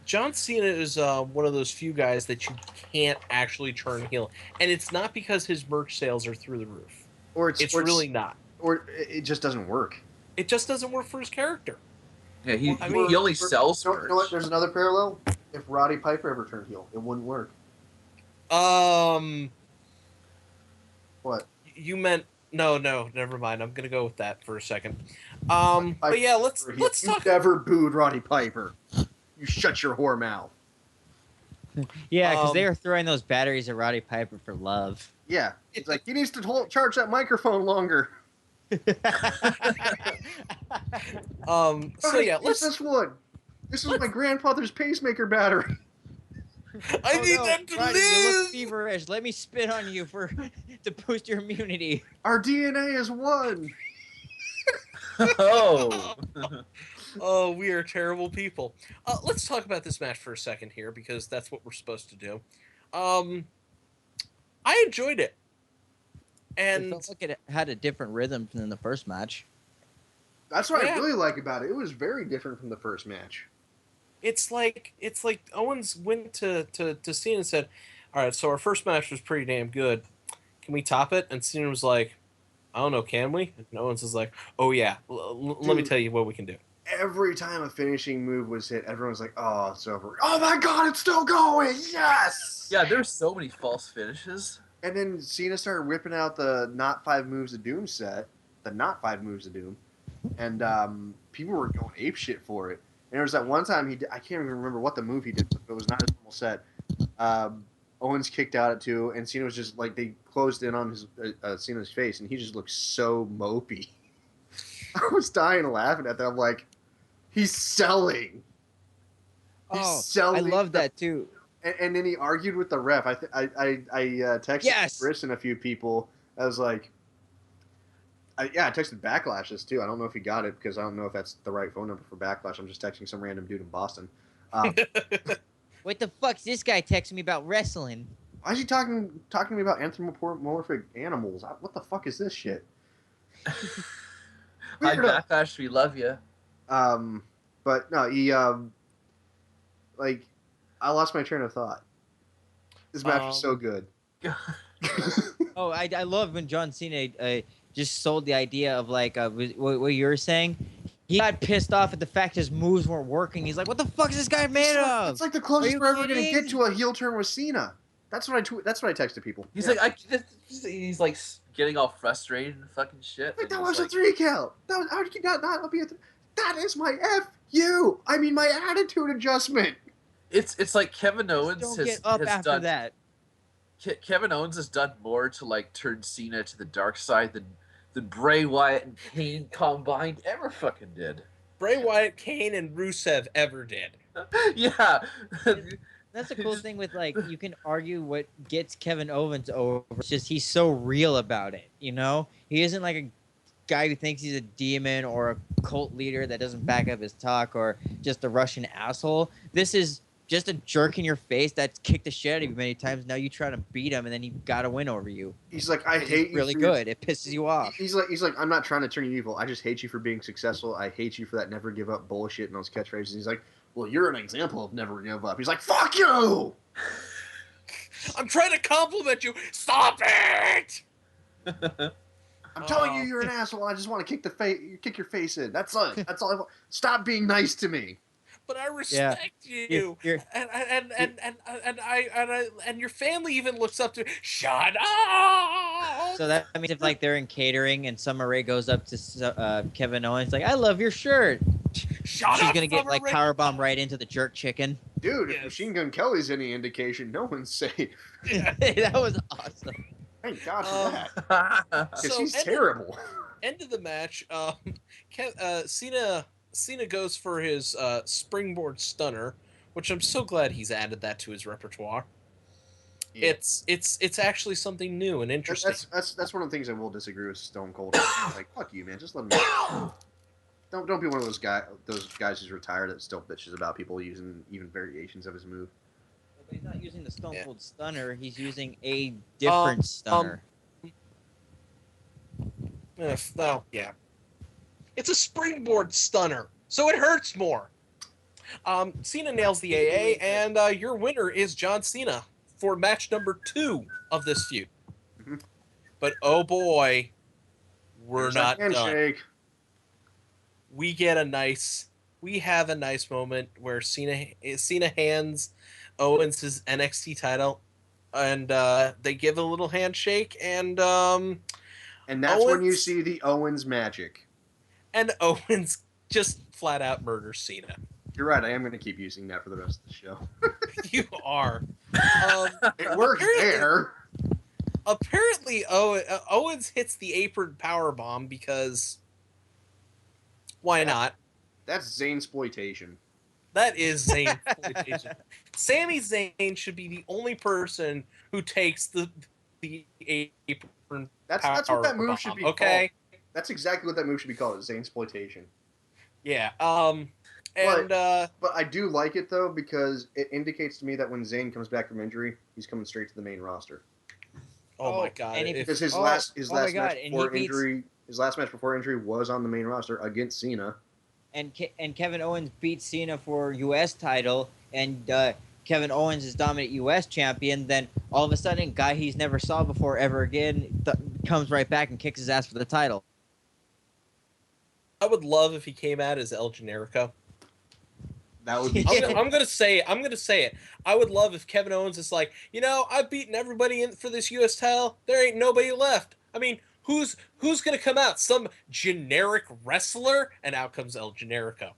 John Cena is one of those few guys that you can't actually turn heel, and it's not because his merch sales are through the roof. Or It's really not. Or it just doesn't work. It just doesn't work for his character. Yeah, he I mean, only sells You merch. know what? There's another parallel. If Roddy Piper ever turned heel, it wouldn't work. What? You meant no, never mind. I'm gonna go with that for a second. But yeah, let's You talk. never booed Roddy Piper. You shut your whore mouth. Yeah, because they were throwing those batteries at Roddy Piper for love. Yeah, it's like he needs to charge that microphone longer. So yeah, Use let's. this one. This is my grandfather's pacemaker battery. I Oh, need no, them to Roddy, you look live. feverish. Let me spit on you to boost your immunity. Our DNA is one. Oh. Oh, we are terrible people. Let's talk about this match for a second here because that's what we're supposed to do. I enjoyed it, It and felt like it had a different rhythm than the first match. That's what Yeah. I really like about it. It was very different from the first match. it's like Owens went to Cena and said, "All right, so our first match was pretty damn good. Can we top it?" And Cena was like, "I don't know, can we?" And Owens is like, "Oh yeah, let me Dude. tell you what we can do." Every time a finishing move was hit, everyone was like, "Oh, it's over." Oh my God, it's still going! Yes. Yeah, there's so many false finishes. And then Cena started whipping out the not 5 moves of Doom set, the not 5 moves of Doom, and people were going ape shit for it. And there was that one time I can't even remember what the move he did, but it was not his normal set. Owens kicked out at 2, and Cena was just like, they closed in on his Cena's face, and he just looked so mopey. I was dying laughing at that. I'm like, he's selling. He's Oh, I selling love that too. And then he argued with the ref. I texted Yes! Chris and a few people. I was like, I texted Backlashes too. I don't know if he got it because I don't know if that's the right phone number for Backlash. I'm just texting some random dude in Boston. What the fuck's this guy texting me about wrestling? Why is he talking to me about anthropomorphic animals? What the fuck is this shit? Hi, Weirdo. Backlash, we love you. But no, he like, I lost my train of thought. This match was so good. Oh, I love when John Cena just sold the idea of like what you were saying. He got pissed off at the fact his moves weren't working. He's like, "What the fuck is this guy made of?" It's like the Are closest you we're ever gonna kidding? get to a heel turn with Cena. That's what I texted people. He's Yeah. like, he's like getting all frustrated and fucking shit. Like, and that he's was a like, 3 count. How did you not be a that is my FU. I mean, my attitude adjustment. It's like Kevin Owens Don't has, get up has after done that. Kevin Owens has done more to like turn Cena to the dark side than Bray Wyatt and Kane combined ever fucking did. Bray Wyatt, Kane, and Rusev ever did. Yeah. That's the cool thing with like you can argue what gets Kevin Owens over. It's just he's so real about it. You know, he isn't like a guy who thinks he's a demon or a cult leader that doesn't back up his talk or just a Russian asshole. This is just a jerk in your face that's kicked the shit out of you many times. Now you try to beat him and then he got a win over you. He's like, I hate you. Really for your- good. It pisses you off. He's like, I'm not trying to turn you evil. I just hate you for being successful. I hate you for that never give up bullshit and those catchphrases. He's like, well, you're an example of never give up. He's like, fuck you. I'm trying to compliment you. Stop it! I'm telling you, you're an asshole. I just want to kick your face in. That's all. That's all. I want. Stop being nice to me. But I respect you, You're- and your family even looks up to. Shut up! So that means if like they're in catering and Summer Rae goes up to Kevin Owens like, I love your shirt. Shut She's up, gonna get like Rick. powerbomb right into the jerk chicken. Dude, Yes. if Machine Gun Kelly's any indication, no one's safe. That was awesome. Thank God for Um, that. Because So, he's end of- terrible. End of the match. Cena goes for his springboard stunner, which I'm so glad he's added that to his repertoire. Yeah. It's actually something new and interesting. That's one of the things I will disagree with Stone Cold. Like, fuck you, man. Just let him. Don't be one of those guys who's retired that still bitches about people using even variations of his move. But he's not using the Stone Cold Stunner. He's using a different stunner. Well, yeah. It's a springboard stunner, so it hurts more. Cena nails the AA, and your winner is John Cena for match number 2 of this feud. Mhm. But oh boy, we're There's not that done. handshake. We have a nice moment where Cena hands Owens his NXT title, and they give a little handshake, and And that's when you Owens- see the Owens magic. Owens just flat out murders Cena. You're right. I am going to keep using that for the rest of the show. You are. It works there. Apparently, Owens hits the apron powerbomb because why not? That's Zayn-sploitation. That is Zayn exploitation. Sami Zayn should be the only person who takes the apron. That's what that move powerbomb, should be okay. called. That's exactly what that move should be called. Zayn-sploitation. Yeah. But I do like it though because it indicates to me that when Zayn comes back from injury, he's coming straight to the main roster. Oh my god! and if- Because his Oh, last oh my match God, and he before beats- injury, his last match before injury was on the main roster against Cena. And Kevin Owens beats Cena for U.S. title, and Kevin Owens is dominant U.S. champion. Then all of a sudden, guy he's never saw before ever again comes right back and kicks his ass for the title. I would love if he came out as El Generico. That would be. I'm gonna say it. I would love if Kevin Owens is like, I've beaten everybody in for this U.S. title. There ain't nobody left. I mean, who's gonna come out? Some generic wrestler, and out comes El Generico.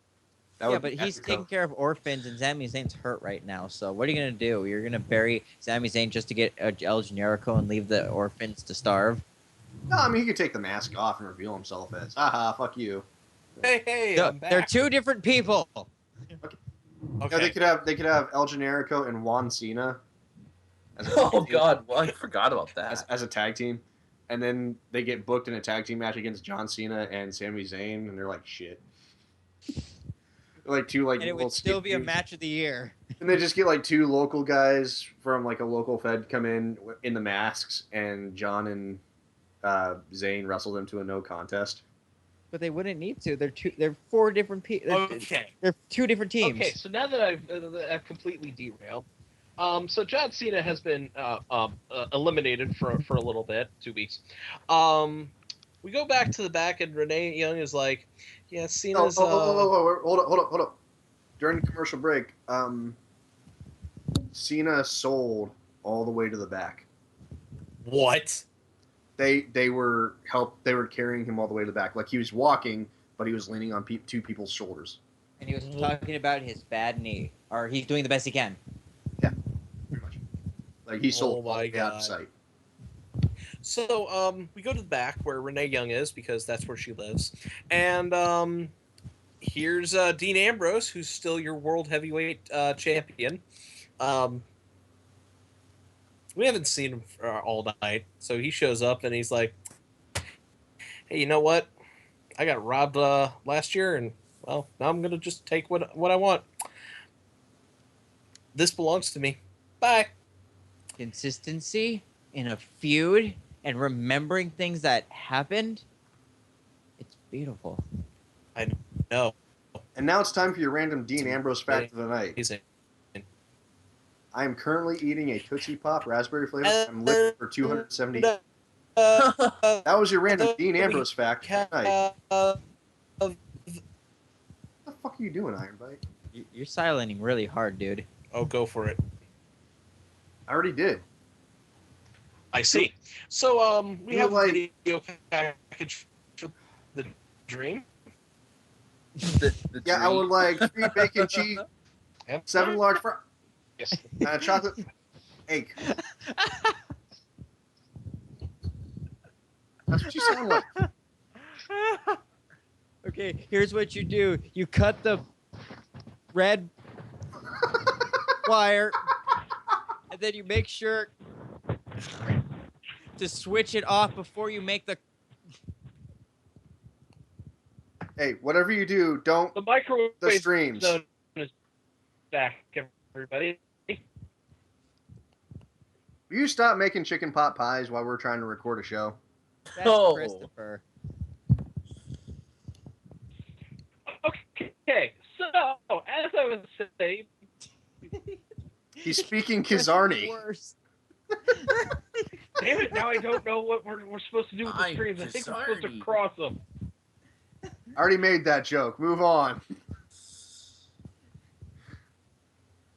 That Yeah, would but be he's epic, taking though. care of orphans, and Sami Zayn's hurt right now. So what are you gonna do? You're gonna bury Sami Zayn just to get El Generico and leave the orphans to starve? No, I mean he could take the mask off and reveal himself as, haha, fuck you. Hey, No, I'm back. they're two different people. No, Okay. they could have El Generico and Juan Cena. As a Oh tag team- God, well, I forgot about that. as a tag team, and then they get booked in a tag team match against John Cena and Sami Zayn, and they're like shit. They're like two And it little would still skip be a dudes. match of the year. And they just get like two local guys from like a local fed come in the masks, and John and Zayn wrestle them to a no contest. But they wouldn't need to. They're four different people. Okay. They're two different teams. Okay, so now that I've completely derailed, so John Cena has been eliminated for a little bit, 2 weeks. We go back to the back, and Renee Young is like, "Yeah, Cena's." Hold up. During the commercial break, Cena sold all the way to the back. What? They were carrying him all the way to the back, like he was walking, but he was leaning on two people's shoulders. And he was talking about his bad knee, or he's doing the best he can. Pretty much. Like he sold Oh all my the way out of God. sight. So we go to the back where Renee Young is because that's where she lives, and here's Dean Ambrose, who's still your world heavyweight champion. We haven't seen him all night, so he shows up and he's like, "Hey, you know what? I got robbed last year, and well, now I'm gonna just take what I want. This belongs to me. Bye." Consistency in a feud and remembering things that happened. It's beautiful. No, And now it's time for your random Dean Ambrose fact of the night. amazing. I am currently eating a Tootsie Pop raspberry flavor. I'm looking for 270. No. That was your random Dean Ambrose fact of the night. What the fuck are you doing, Iron Bite? You're silencing really hard, dude. Oh, go for it. I already did. I see. So, we You have like- a video package for the Dream. The Yeah, I would dream. like 3 bacon cheese, 7 large fries, Yes. and a chocolate egg. That's what you sound like. Okay, here's what you do. You cut the red wire, and then you make sure to switch it off before you make the... Hey, whatever you do, don't The microwave the streams. zone is back, everybody. Will you stop making chicken pot pies while we're trying to record a show? That's Oh. Christopher. Okay, so as I was saying, He's speaking That's Kizarni. worse. damn it, now I don't know what we're supposed to do with the I'm streams. I think we're supposed to Kizarni. cross them. I already made that joke. Move on.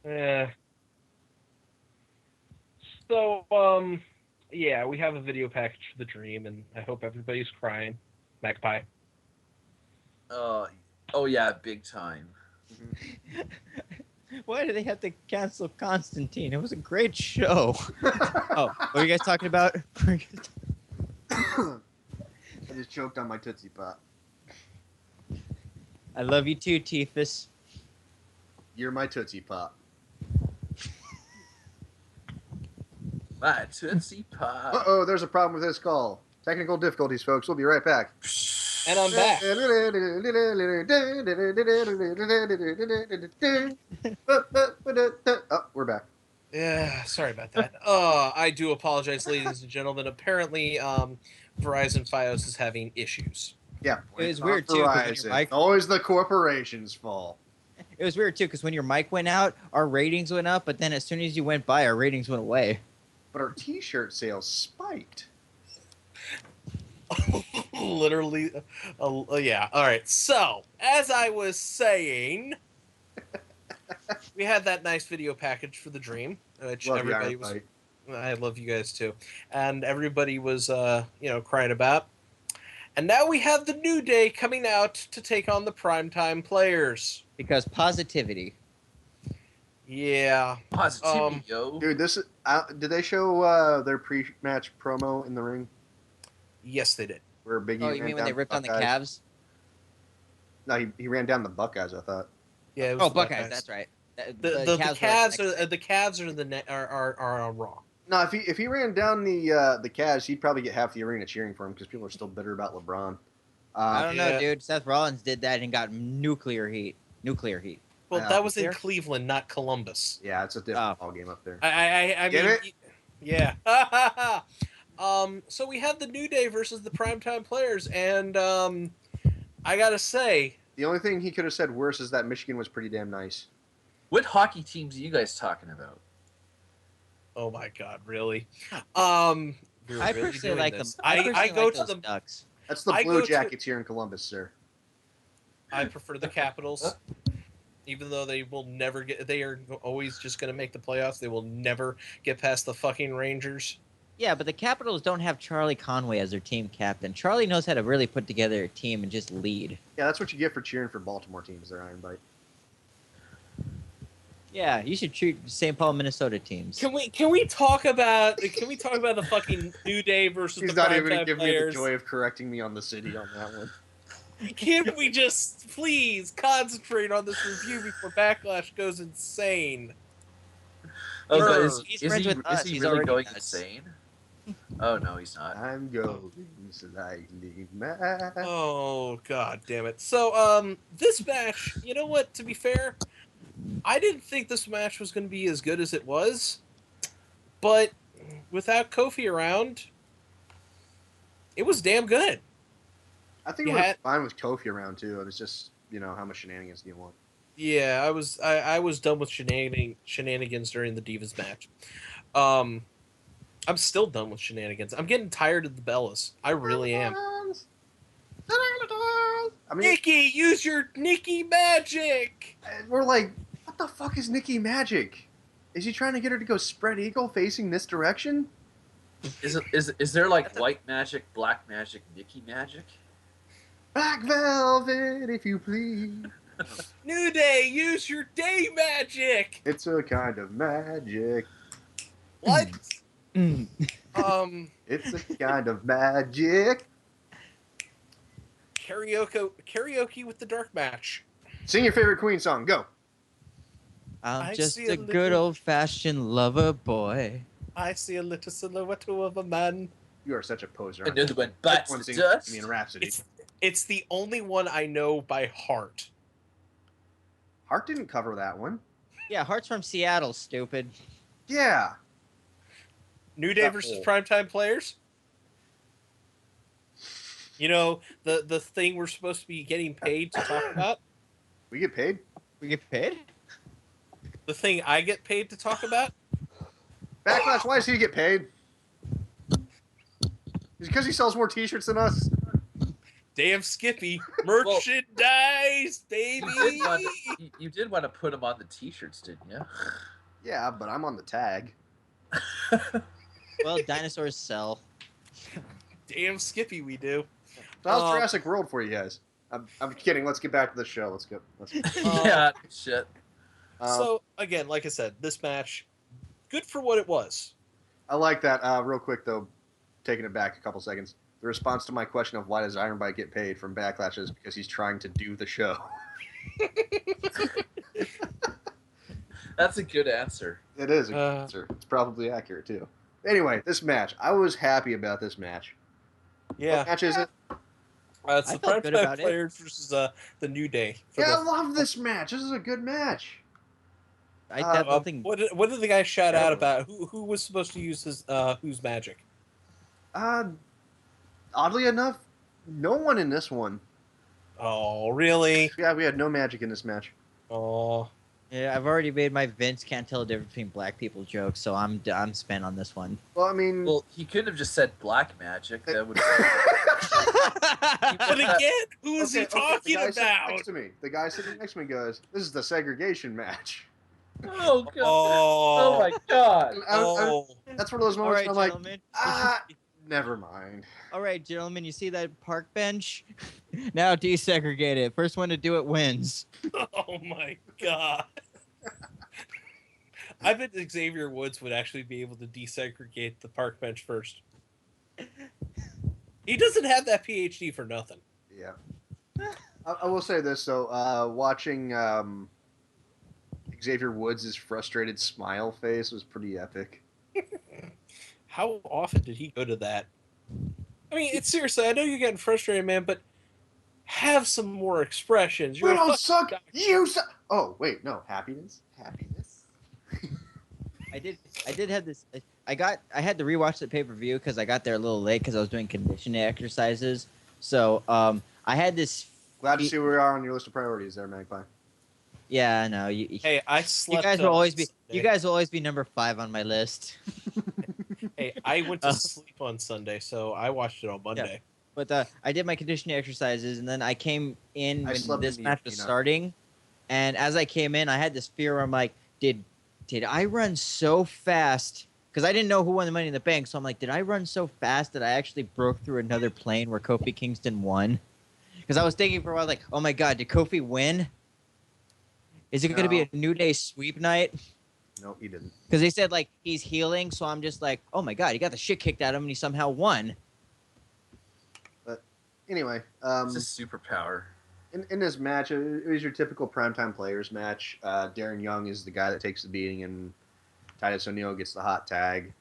Yeah. So, yeah, we have a video package for the dream, and I hope everybody's crying. Magpie. Oh yeah, big time. Why do they have to cancel Constantine? It was a great show. Oh, what are you guys talking about? I just choked on my Tootsie Pop. I love you too, Tiefus. You're my Tootsie Pop. My Tootsie Pop. Uh-oh, there's a problem with this call. Technical difficulties, folks. We'll be right back. And I'm back. Oh, we're back. Yeah, sorry about that. I do apologize, ladies and gentlemen. Apparently, Verizon Fios is having issues. Yeah. It was not weird, too, 'cause when your Verizon. mic- Always the corporation's fault. It was weird too, because when your mic went out, our ratings went up, but then as soon as you went by, our ratings went away. But our T-shirt sales spiked. Literally, yeah. All right. So, as I was saying, we had that nice video package for the dream, which Love the everybody Iron was. Fight. I love you guys too, and everybody was, crying about. And now we have the New Day coming out to take on the primetime players. Because positivity. Yeah. Positivity, yo. Dude, this is, did they show their pre-match promo in the ring Yes, they did. where Biggie? Oh, you ran mean when they down ripped on the Buckeyes? Cavs? No, he ran down the Buckeyes. I thought. Yeah. It was Oh, the Buckeyes. That's right. The Cavs were the Cavs are on Raw. No, if he ran down the Cavs, he'd probably get half the arena cheering for him because people are still bitter about LeBron. I don't know, Yeah. dude. Seth Rollins did that and got nuclear heat. Nuclear heat. Well, Yeah. that was in There? Cleveland, not Columbus. Yeah, it's a different ball game up there. I Get mean, it? yeah. So we have the New Day versus the primetime players, and I gotta say, The only thing he could have said worse is that Michigan was pretty damn nice. What hockey teams are you guys talking about? oh my God, really? We're I really personally doing like this. them. I personally go like to those the. Ducks. That's the I Blue go to- Jackets here in Columbus, sir. I prefer the Capitals, even though they will never get. They are always just going to make the playoffs. They will never get past the fucking Rangers. Yeah, but the Capitals don't have Charlie Conway as their team captain. Charlie knows how to really put together a team and just lead. Yeah, that's what you get for cheering for Baltimore teams. Their Iron Bite. Yeah, you should treat St. Paul, Minnesota teams. Can we talk about the fucking New Day versus He's the not even primetime gonna give me the players? joy of correcting me on the city on that one. Can we just please concentrate on this review before Backlash goes insane? Oh, Sure. God, He's is friends he, with is us. he He's really already going nuts. insane? Oh no, he's not. I'm going slightly mad. Oh God damn it! So this match, you know what? To be fair, I didn't think this match was going to be as good as it was, but without Kofi around, it was damn good. I think You we're had- fine with Kofi around too. It's just how much shenanigans do you want? Yeah, I was done with shenanigans during the Divas match. I'm still done with shenanigans. I'm getting tired of the Bellas. I really am. I mean, Nikki, use your Nikki magic. we're like, what the fuck is Nikki Magic? Is he trying to get her to go spread eagle facing this direction? Is there like white magic, black magic, Nikki magic? Black velvet, if you please. New Day, use your day magic. It's a kind of magic. What? Mm. It's a kind of magic. Karaoke with the dark match. Sing your favorite Queen song. Go. I'm I just see a a good little- old-fashioned lover boy. I see a little silhouette of a man. You are such a poser. Another one That's bites one the thing. dust. I mean, Rhapsody. It's the only one I know by heart. Hart didn't cover that one. Yeah, Heart's from Seattle, stupid. Yeah. New Day versus Primetime Players. You know, the thing we're supposed to be getting paid to talk about? We get paid. We get paid? The thing I get paid to talk about? Backlash. Why does he get paid? Is it because he sells more T-shirts than us? Damn Skippy. Merchandise, baby! You did want to put him on the T-shirts, didn't you? Yeah, but I'm on the tag. Well, dinosaurs sell. Damn Skippy, we do. So how's Jurassic World for you guys? I'm kidding. Let's get back to the show. Let's go. Yeah, shit. So, again, like I said, this match, good for what it was. I like that. Real quick though, taking it back a couple seconds. The response to my question of why does Iron Bite get paid from Backlash is because he's trying to do the show. That's a good answer. It is a good answer. It's probably accurate too. Anyway, this match. I was happy about this match. Yeah. What match is it? It's I the felt good Primetime about it. Players versus the New Day. Yeah, I love this match. This is a good match. I have nothing. What did the guy shout out Terrible. about? Who was supposed to use his whose magic? Oddly enough, no one in this one. Oh, really? Yeah, we had no magic in this match. Oh, Yeah, I've already made my Vince can't tell the difference between black people joke, so I'm spent on this one. Well, I mean, Well, he could have just said black magic. That would. but again, who is he the talking guy sitting about? next to me. The guy sitting next to me goes, "This is the segregation match." Oh god! Oh, Oh my god! Oh, That's one of those All moments right, where I'm like, gentlemen. never mind. All right, gentlemen. You see that park bench? Now desegregate it. First one to do it wins. oh my god! I bet Xavier Woods would actually be able to desegregate the park bench first. He doesn't have that PhD for nothing. Yeah. I will say this though, watching Xavier Woods' frustrated smile face was pretty epic. How often did he go to that? I mean, it's seriously. I know you're getting frustrated, man, but have some more expressions. We You're a don't fucking suck. guy. You suck. Oh wait, no, happiness. I did have this. I had to rewatch the pay-per-view because I got there a little late because I was doing conditioning exercises. So I had this. Glad to see where we are on your list of priorities, there, Magpie. Yeah, I know. Hey, I slept. You guys will on always be. Sunday. You guys will always be number 5 on my list. Hey, I went to sleep on Sunday, so I watched it on Monday. But I did my conditioning exercises, and then I came in I when slept this in the match was arena. starting. And as I came in, I had this fear where I'm like, did I run so fast? Because I didn't know who won the Money in the Bank, so I'm like, did I run so fast that I actually broke through another plane where Kofi Kingston won? Because I was thinking for a while, like, oh my god, did Kofi win? Is it going to be a New Day sweep night? No, he didn't. Because they said, like, he's healing, so I'm just like, oh my god, he got the shit kicked out of him and he somehow won. Anyway, It's a superpower. in this match, it was your typical primetime players match. Darren Young is the guy that takes the beating, and Titus O'Neil gets the hot tag.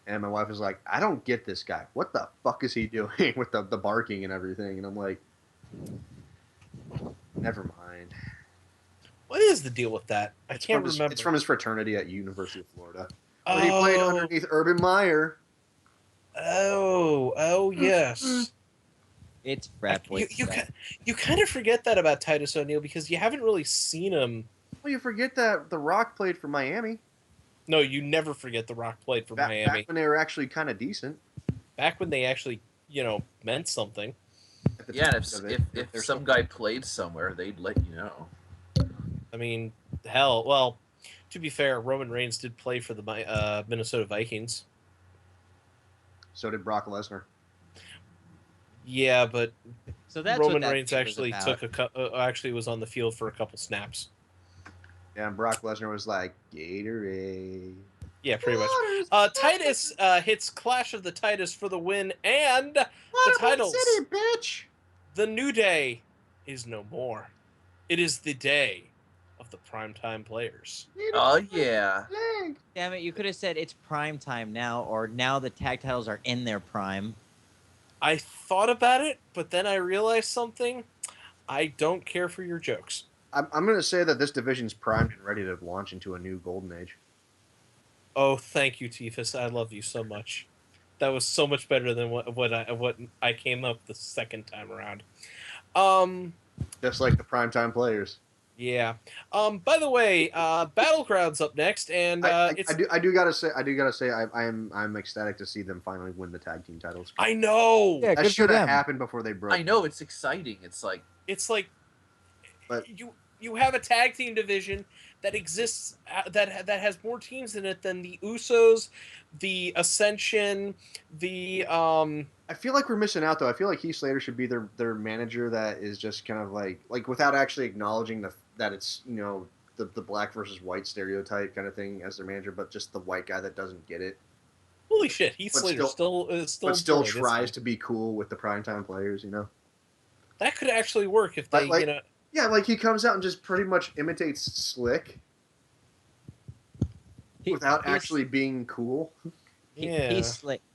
And my wife was like, I don't get this guy. What the fuck is he doing with the barking and everything? And I'm like, never mind. What is the deal with that? I can't From his- remember. It's from his fraternity at University of Florida. Where he played underneath Urban Meyer. Oh, yes. It's frat boy. You kind of forget that about Titus O'Neil because you haven't really seen him. Well, you forget that The Rock played for Miami. No, you never forget The Rock played for Miami. Back when they were actually kind of decent. Back when they actually, meant something. At the Yeah, time and of it. if They're some guy played somewhere, they'd let you know. I mean, hell, well, to be fair, Roman Reigns did play for the Minnesota Vikings. So did Brock Lesnar. Yeah, but So that's Roman what that Reigns feud was actually about. actually was on the field for a couple snaps. Yeah, and Brock Lesnar was like, Gatorade. Yeah, pretty much. Waters, Titus hits Clash of the Titus for the win and the Waterford titles. City, bitch. The New Day is no more. It is the day of the primetime players. Oh, yeah. Damn it! You could have said it's prime time now, or now the tag titles are in their prime. I thought about it, but then I realized something. I don't care for your jokes. I'm going to say that this division's primed and ready to launch into a new golden age. Oh, thank you, Tifus. I love you so much. That was so much better than what I came up the second time around. Just like the primetime players. Yeah. By the way, Battleground's up next, and I do gotta say I'm ecstatic to see them finally win the tag team titles. I know. Yeah, That good for should have them. happened before they broke. I know, it's exciting. It's like, But- you have a tag team division that exists that has more teams in it than the Usos, the Ascension, the I feel like we're missing out though. I feel like Heath Slater should be their manager that is just kind of like without actually acknowledging that it's the black versus white stereotype kind of thing as their manager, but just the white guy that doesn't get it, holy shit, Heath But Slater still but still employed, isn't tries he? to be cool with the primetime players. That could actually work if they Yeah, like he comes out and just pretty much imitates Slick without actually being cool. Yeah.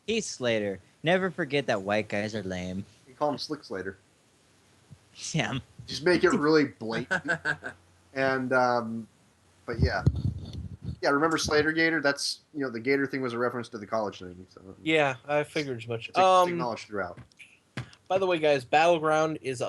Heath Slater. Never forget that white guys are lame. You call him Slick Slater. Yeah. Just make it really blatant. And but yeah, remember Slater Gator? That's the Gator thing was a reference to the college thing. So Yeah, I figured as much. it's acknowledged throughout. By the way, guys, Battleground is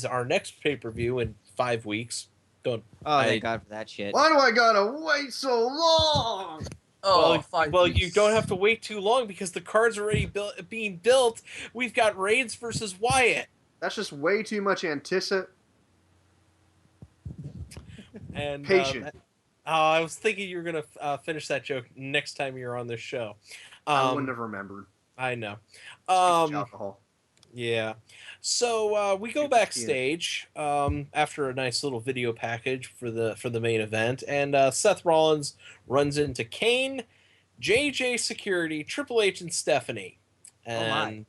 our next pay-per-view in 5 weeks. Don't. Oh, thank God for that shit. Why do I gotta wait so long? oh, Well, 5 you weeks. don't have to wait too long because the card's already being built. We've got Reigns versus Wyatt. That's just way too much And Patient. I was thinking you were gonna finish that joke next time you're on this show. I wouldn't have remembered. I know. Alcohol. Yeah. So we go Super backstage after a nice little video package for the main event, and Seth Rollins runs into Kane, JJ Security, Triple H, and Stephanie, and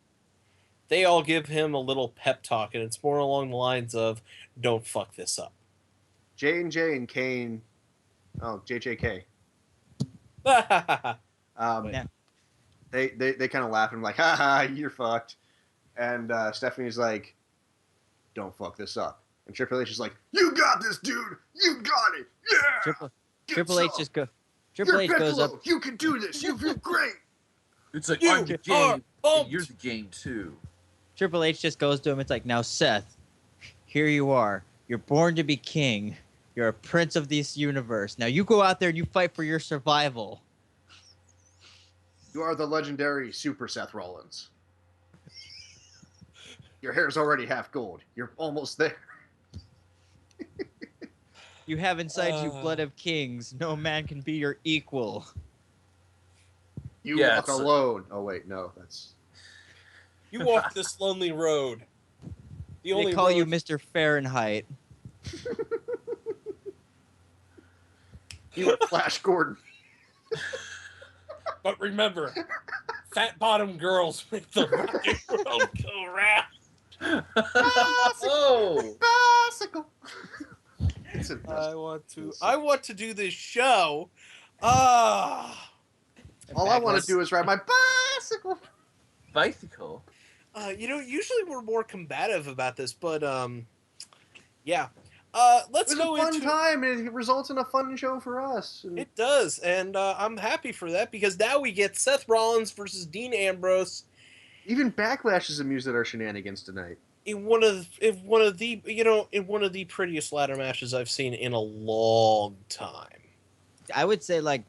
they all give him a little pep talk, and it's more along the lines of "Don't fuck this up." J&J and Kane. Oh, JJK. Yeah. They kind of laugh and like, ha ha, you're fucked. And Stephanie's like, don't fuck this up. And Triple H is like, you got this, dude. You got it. Yeah. Triple H just go. You're Triple H goes Piccolo. up. You can do this. You feel great. It's like, You I'm the are game, and pumped. you're the game too. Triple H just goes to him. It's like, now Seth, here you are. You're born to be king. You're a prince of this universe. Now you go out there and you fight for your survival. You are the legendary Super Seth Rollins. Your hair's already half gold. You're almost there. You have inside you blood of kings. No man can be your equal. You Yeah, walk it's- alone. Oh wait, no, that's You walk this lonely road. The They only call you road- Mr. Fahrenheit. you, Flash Gordon. But remember, fat bottom girls make the rocket world go round. Oh, Bicycle. It's a- I want to do this show. Ah. all I want to do is ride my bicycle. bicycle. Usually we're more combative about this, but yeah. Let's It's go a fun into time, and it results in a fun show for us. And it. Does, and I'm happy for that because now we get Seth Rollins versus Dean Ambrose even Backlash is amused at our shenanigans tonight. in one of the prettiest ladder matches I've seen in a long time. I would say, like,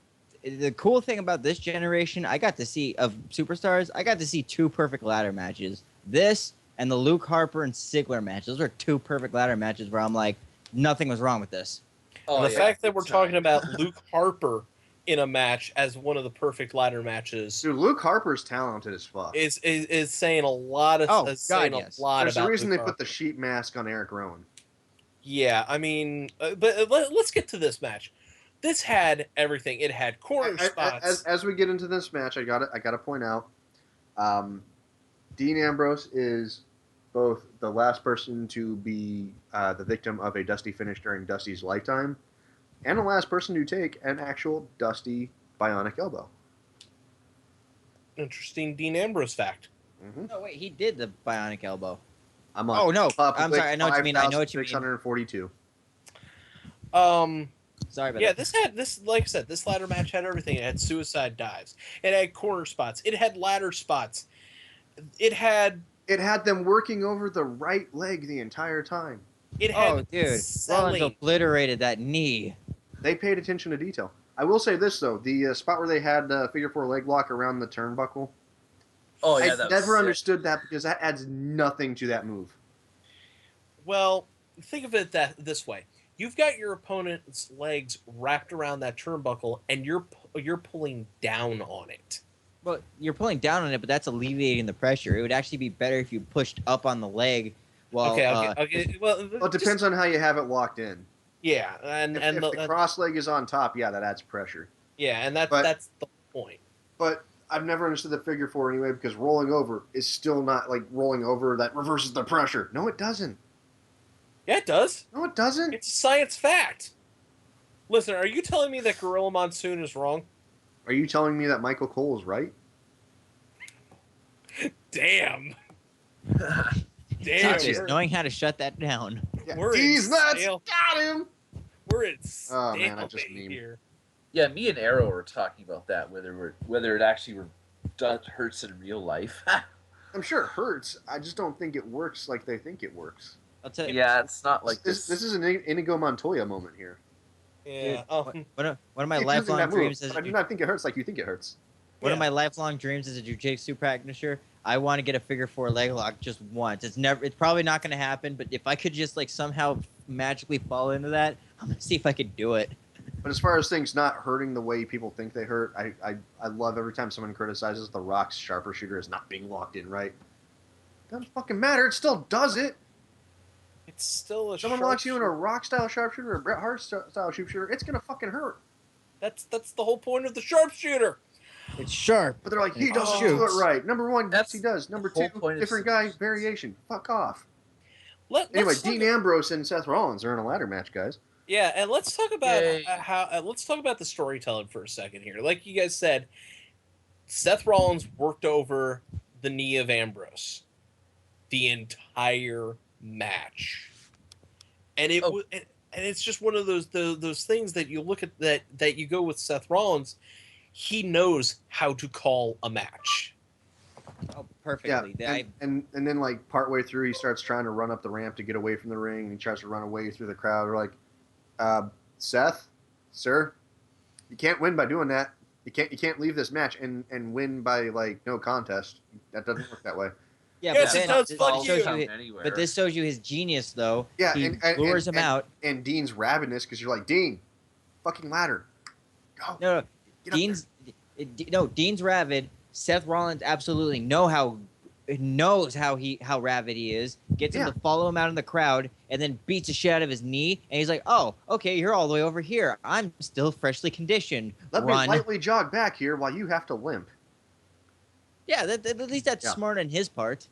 the cool thing about this generation, I got to see of superstars. I got to see two perfect ladder matches. This and the Luke Harper and Ziggler match. Those are two perfect ladder matches where I'm like, nothing was wrong with this. Oh, the yeah, fact that big we're time. talking about Luke Harper in a match as one of the perfect ladder matches Dude, Luke Harper's talented as fuck. is saying a lot of yes. There's a about reason Luke they put the Harper. sheep mask on Eric Rowan. Yeah, I mean, but let's get to this match. This had everything. It had corner spots. As we get into this match, I gotta point out, Dean Ambrose is both the last person to be the victim of a Dusty finish during Dusty's lifetime, and the last person to take an actual Dusty bionic elbow. Interesting Dean Ambrose fact. Mm-hmm. No, wait, he did the bionic elbow. I'm on. Oh, no. I'm sorry. I know what you mean. I know what you mean. 642. Sorry about Yeah, that. this like I said, this ladder match had everything. It had suicide dives. It had corner spots. It had ladder spots. It had them working over the right leg the entire time. It had Oh, dude. Rollins selling. obliterated that knee. They paid attention to detail. I will say this though: the spot where they had figure 4 leg lock around the turnbuckle. Oh yeah, I that was never sick. understood that because that adds nothing to that move. Well, think of it this way: you've got your opponent's legs wrapped around that turnbuckle, and you're pulling down on it. Well, you're pulling down on it, but that's alleviating the pressure. It would actually be better if you pushed up on the leg. Well, okay. Well, It depends on how you have it locked in. Yeah, If the cross leg is on top, yeah, that adds pressure. Yeah, and that's the point. But I've never understood the figure 4 anyway because rolling over is still not like rolling over that reverses the pressure. No, it doesn't. Yeah, it does. No, it doesn't. It's a science fact. Listen, are you telling me that Gorilla Monsoon is wrong? Are you telling me that Michael Cole is right? Damn. Just knowing how to shut that down. Yeah. We're He's in nuts. stale- Got him. We're in Oh, man, I just stalemate memed. here. Yeah, me and Arrow were talking about that whether it actually hurts in real life. I'm sure it hurts. I just don't think it works like they think it works. I'll tell you. Yeah, it's not like This is an Inigo Montoya moment here. Yeah. Dude, one of my Keep using lifelong that move, dreams as but I do not think it hurts like you think it hurts. one of my lifelong dreams as a jiu-jitsu practitioner. I want to get a figure 4 leg lock just once. It's probably not going to happen, but if I could just like somehow magically fall into that, I'm gonna see if I could do it. But as far as things not hurting the way people think they hurt, I love every time someone criticizes The Rock's sharper shooter as not being locked in right. Doesn't fucking matter. It still does it. It's still a Someone locks you in a Rock style sharpshooter or a Bret Hart style sharpshooter, it's gonna fucking hurt. That's the whole point of the sharpshooter. It's sharp. But they're like, he It doesn't do shoots. it right. Number one, yes, That's he does. Number the whole two, point of different guy, submissions. variation. Fuck off. Let's Anyway, talk Dean Ambrose and Seth Rollins are in a ladder match, guys. Yeah, and let's talk about Yay. let's talk about the storytelling for a second here. Like you guys said, Seth Rollins worked over the knee of Ambrose the entire match, and and it's just one of those things that you look at that you go with Seth Rollins. He knows how to call a match. Oh, Yeah, perfectly. and then like partway through, he starts trying to run up the ramp to get away from the ring, and he tries to run away through the crowd. We're like, Seth, sir, you can't win by doing that. You can't leave this match and win by like no contest. That doesn't work that way. Yeah, Yes, but it then does. this Fuck shows you. Anywhere. but this shows you his genius, though. Yeah, He lures him out. And Dean's rabidness because you're like, Dean, fucking ladder, go. No, Get up Dean's rabid. Seth Rollins absolutely knows how rabid he is. Gets him Yeah. to follow him out in the crowd, and then beats the shit out of his knee. And he's like, "Oh, okay, you're all the way over here. I'm still freshly conditioned. Let Run." me lightly jog back here while you have to limp. Yeah, at least that's Yeah. smart on his part.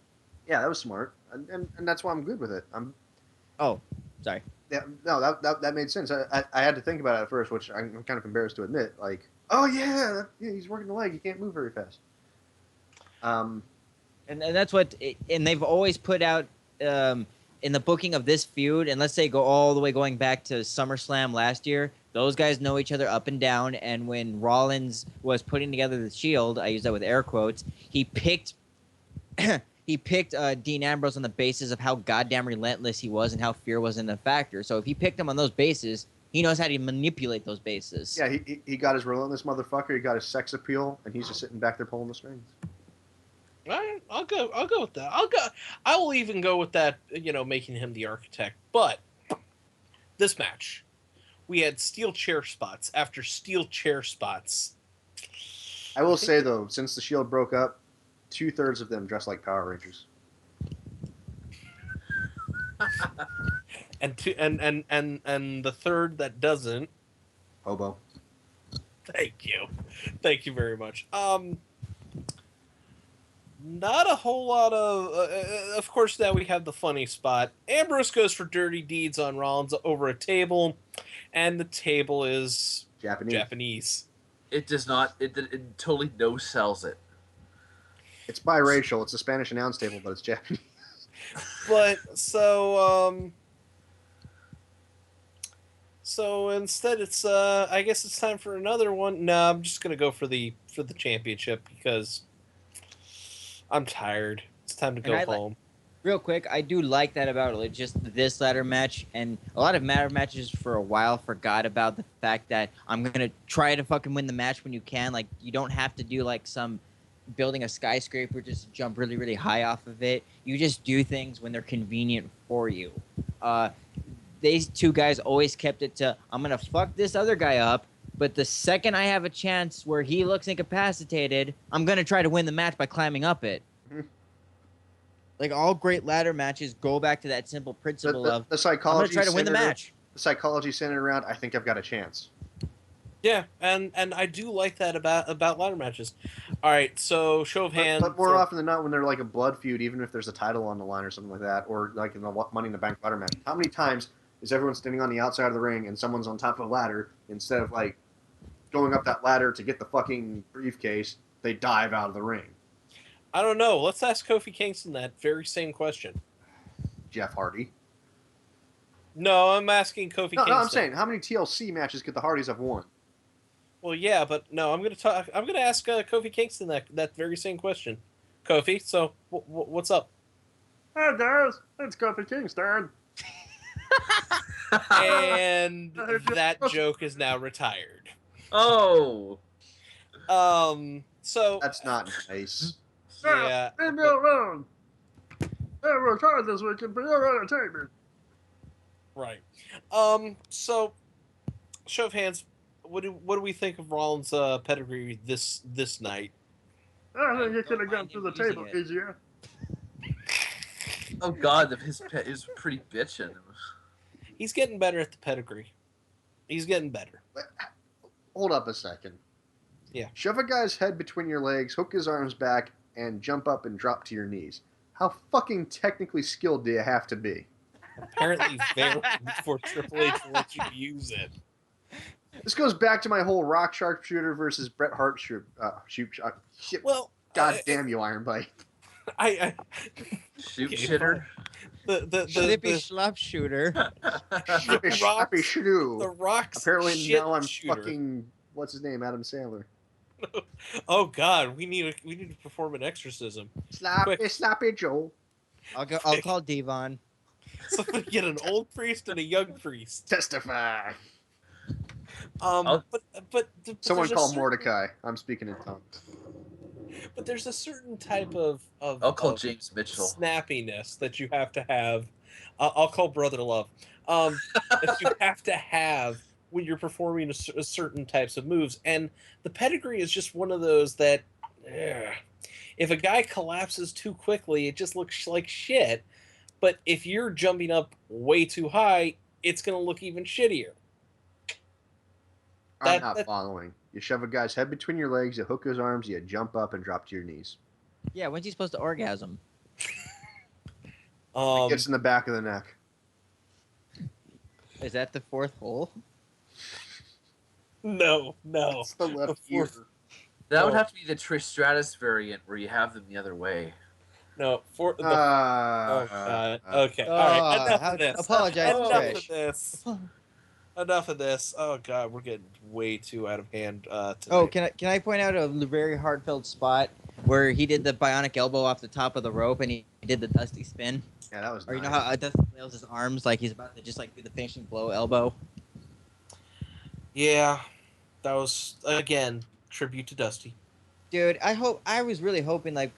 Yeah, that was smart, and that's why I'm good with it. Oh, sorry. Yeah, no, that made sense. I had to think about it at first, which I'm kind of embarrassed to admit. Like, oh yeah, he's working the leg. He can't move very fast. And that's what, and they've always put out in the booking of this feud, and let's say go all the way going back to SummerSlam last year, those guys know each other up and down. And when Rollins was putting together the Shield, I use that with air quotes, he picked Dean Ambrose on the basis of how goddamn relentless he was and how fear wasn't a factor. So if he picked him on those bases, he knows how to manipulate those bases. Yeah, he got his relentless motherfucker. He got his sex appeal, and he's just sitting back there pulling the strings. All right, I'll go with that. I will even go with that. Making him the architect. But this match we had steel chair spots after steel chair spots. I will say though, since the Shield broke up, 2/3 of them dress like Power Rangers. And the third that doesn't. Hobo. Thank you very much. Not a whole lot of course, now we have the funny spot. Ambrose goes for dirty deeds on Rollins over a table, and the table is Japanese. It does not. It totally no sells it. It's biracial. It's a Spanish announce table, but it's Japanese. But so instead, it's I guess it's time for another one. No, I'm just gonna go for the championship because I'm tired. It's time to go home. Real quick, I do like that about like, just this ladder match, and a lot of ladder matches for a while forgot about the fact that I'm gonna try to fucking win the match when you can. Like, you don't have to do like some building a skyscraper just to jump really, really high off of it. You just do things when they're convenient for you. These two guys always kept it to, I'm gonna fuck this other guy up, but the second I have a chance where he looks incapacitated, I'm gonna try to win the match by climbing up it. Like, all great ladder matches go back to that simple principle of, the psychology. I'm going to try to win the match. The psychology centered around, I think I've got a chance. Yeah, and I do like that about ladder matches. All right, so show of hands. But more often than not, when they're like a blood feud, even if there's a title on the line or something like that, or like in the Money in the Bank ladder match, how many times is everyone standing on the outside of the ring and someone's on top of a ladder, instead of like going up that ladder to get the fucking briefcase, they dive out of the ring? I don't know. Let's ask Kofi Kingston that very same question. Jeff Hardy. No, I'm asking Kofi Kingston. No, I'm saying, how many TLC matches could the Hardys have won? Well, yeah, but no, I'm gonna ask Kofi Kingston that very same question. Kofi, so what's up? Hey guys, it's Kofi Kingston. And that joke is now retired. Oh. So that's not nice. Yeah. Leave me alone. I retired this weekend for your entertainment. Right. So, show of hands. What do we think of Rollins' pedigree this night? I think you could have gone through the table easier. Oh God, his pet is pretty bitchin'. He's getting better at the pedigree. He's getting better. Hold up a second. Yeah. Shove a guy's head between your legs, hook his arms back, and jump up and drop to your knees. How fucking technically skilled do you have to be? Apparently very for Triple H to let you use it. This goes back to my whole Rock Sharpshooter versus Bret Hart shit. Well, God damn you, Iron Bite. Shoot shitter. The Slippy Schlop Shooter. Slappy Shoo. The Rock's apparently shit now I'm shooter. fucking what's his name? Adam Sandler. Oh God, we need to perform an exorcism. Slappy Joe. I'll call Devon. Somebody get an old priest and a young priest. Testify. But Someone call Mordecai. I'm speaking in tongues. But there's a certain type of I'll call James Mitchell. Snappiness that you have to have. I'll call Brother Love. That you have to have when you're performing a certain types of moves, and the pedigree is just one of those that, if a guy collapses too quickly, it just looks like shit. But if you're jumping up way too high, it's going to look even shittier. I'm not following. You shove a guy's head between your legs, you hook his arms, you jump up and drop to your knees. Yeah, when's he supposed to orgasm? It gets in the back of the neck. Is that the fourth hole? No. It's the left ear. That would have to be the Trish Stratus variant where you have them the other way. No, oh God. Okay. All right. Enough of this. Apologize, Trish. Enough of this. Oh God, we're getting way too out of hand. Tonight. Oh, can I point out a very heartfelt spot where he did the bionic elbow off the top of the rope and he did the Dusty spin? Yeah, that was. Or nice. you know how Dusty flails his arms like he's about to just like do the finishing blow elbow. Yeah, that was again tribute to Dusty. Dude, I was really hoping like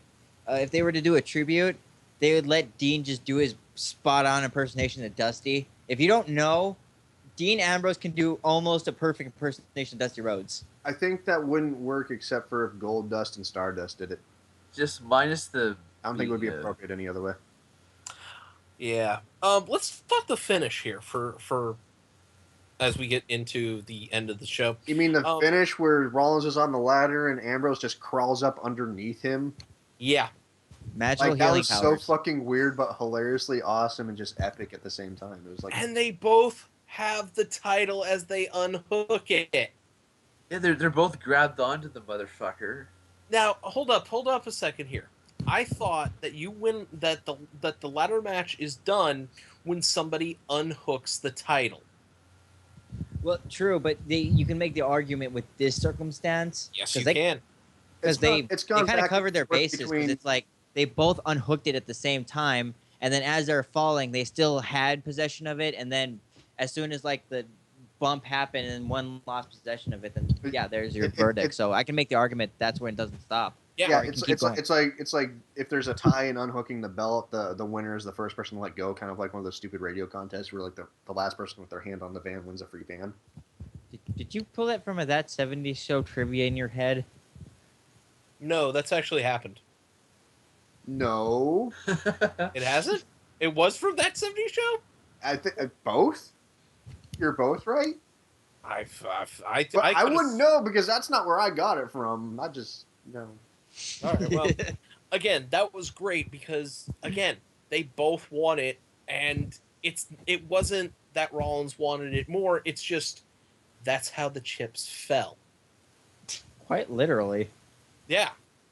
if they were to do a tribute, they would let Dean just do his spot on impersonation of Dusty. If you don't know, Dean Ambrose can do almost a perfect impersonation of Dusty Rhodes. I think that wouldn't work except for if Goldust and Stardust did it. Just minus the. I don't think it would be appropriate any other way. Yeah. Let's talk the finish here for as we get into the end of the show. You mean the finish where Rollins is on the ladder and Ambrose just crawls up underneath him? Yeah. Magical Like, that healing was powers. so fucking weird, but hilariously awesome and just epic at the same time. It was like, And they both have the title as they unhook it. Yeah, they're both grabbed onto the motherfucker. Now, hold up a second here. I thought that the ladder match is done when somebody unhooks the title. Well, true, but you can make the argument with this circumstance. Yes, 'cause you can. Because they kind of back covered their and forth bases. Because between- it's like they both unhooked it at the same time, and then as they're falling, they still had possession of it, and then as soon as like the bump happened and one lost possession of it, then yeah, there's your verdict. So I can make the argument that's when it doesn't stop. Yeah, Or you can keep going. it's like if there's a tie in unhooking the belt, the winner is the first person to let go, kind of like one of those stupid radio contests where like the last person with their hand on the van wins a free van. Did you pull that from a That 70s Show trivia in your head? No, that's actually happened. No, It hasn't? It was from that 70s show? I think both. You're both right. I I wouldn't know because that's not where I got it from. I just no. All right, well, again, that was great because again, they both won it, and it wasn't that Rollins wanted it more. It's just that's how the chips fell. Quite literally. Yeah,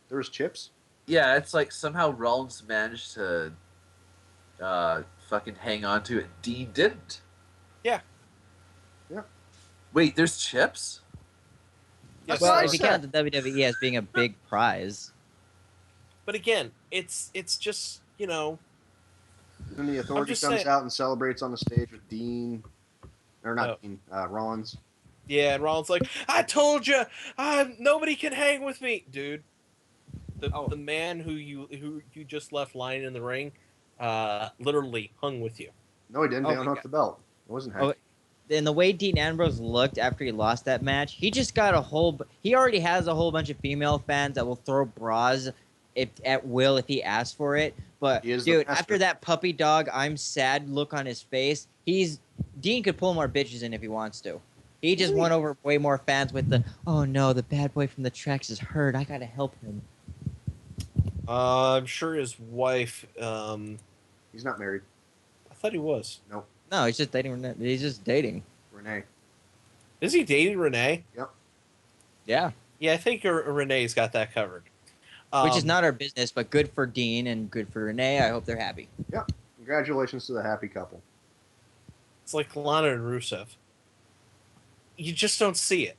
There was chips. Yeah, it's like somehow Rollins managed to fucking hang on to it. Dean didn't. Yeah. Yeah. Wait, there's chips? Yes. Well, what I if you said. count the WWE as being a big prize. but again, it's just Then the authority just comes saying- out and celebrates on the stage with Dean, or not Oh. Dean, Rollins. yeah, and Rollins like, I told you, nobody can hang with me, dude. The man who you just left lying in the ring, literally hung with you. No, he didn't. They Oh my unhooked God. the belt. It wasn't Oh, hanging. And the way Dean Ambrose looked after he lost that match, he just got he already has a whole bunch of female fans that will throw bras at will if he asks for it. But He is the dude, master. after that puppy dog, I'm sad look on his face, Dean could pull more bitches in if he wants to. He just won over way more fans with oh no, the bad boy from the tracks is hurt. I gotta help him. I'm sure his wife. He's not married. I thought he was. No, he's just dating. He's just dating. Renee. Is he dating Renee? Yeah, Yeah, I think Renee's got that covered. which is not our business, but good for Dean and good for Renee. I hope they're happy. Congratulations to the happy couple. It's like Lana and Rusev. You just don't see it.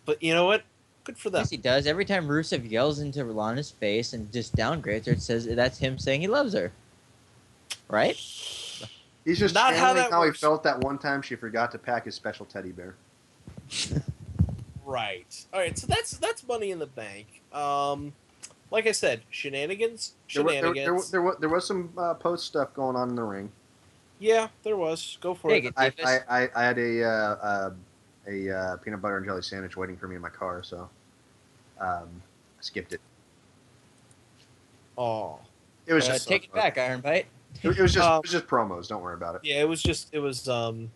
But you know what? Good for them. Yes, he does. Every time Rusev yells into Lana's face and just downgrades her, it says that's him saying he loves her. Right? He's just Not how channeling that how he works. felt that one time she forgot to pack his special teddy bear. Right. All right. So that's Money in the Bank. Like I said, shenanigans. There was some post stuff going on in the ring. Yeah, there was. Go for Take it. it, Davis. I had a peanut butter and jelly sandwich waiting for me in my car, so I skipped it. Oh. It was just Take it back, Iron Bite. It was just promos. Don't worry about it. Yeah, it was. Dean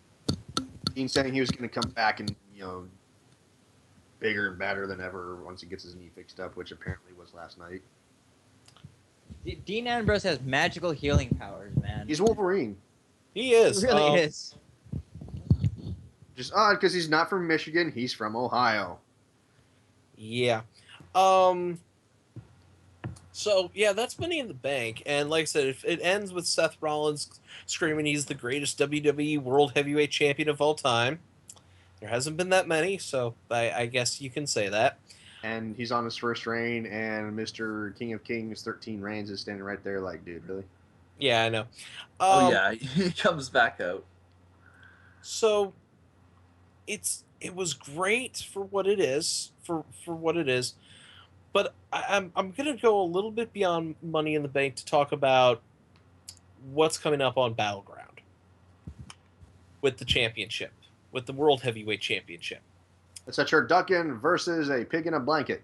saying he was going to come back and bigger and badder than ever once he gets his knee fixed up, which apparently was last night. Dean Ambrose has magical healing powers, man. He's Wolverine. He is. He really is. Just odd because he's not from Michigan. He's from Ohio. Yeah. So yeah, that's Money in the Bank, and like I said, if it ends with Seth Rollins screaming he's the greatest WWE World Heavyweight Champion of all time. There hasn't been that many, so I guess you can say that. And he's on his first reign, and Mr. King of Kings 13 reigns is standing right there like, dude, really? Yeah, I know. Oh yeah, he comes back out. So it was great for what it is, for what it is. But I'm gonna go a little bit beyond Money in the Bank to talk about what's coming up on Battleground. with the championship, with the World Heavyweight Championship. It's a turducken versus a pig in a blanket.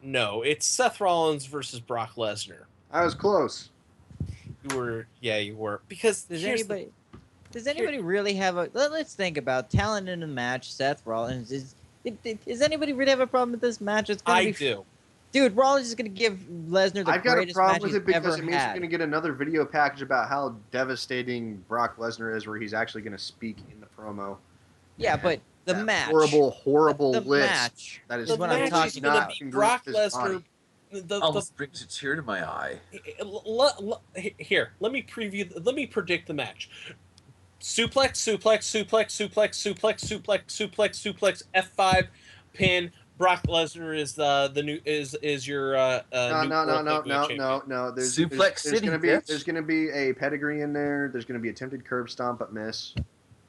No, it's Seth Rollins versus Brock Lesnar. I was close. You were. Because Does anybody really have a? Let's think about talent in a match. Seth Rollins does anybody really have a problem with this match? I do. Dude, Rollins is going to give Lesnar the I've got a greatest problem match with he's it because ever it means you're had. going to get another video package about how devastating Brock Lesnar is, where he's actually going to speak in the promo. Yeah, but the That match, horrible the list. match That is is what I'm talking gonna about. be Brock Lesnar. Almost brings a tear to my eye. Here, let me predict the match. Suplex, F5, pin. Brock Lesnar is your No. There's gonna be a pedigree in there. There's gonna be attempted curb stomp but miss.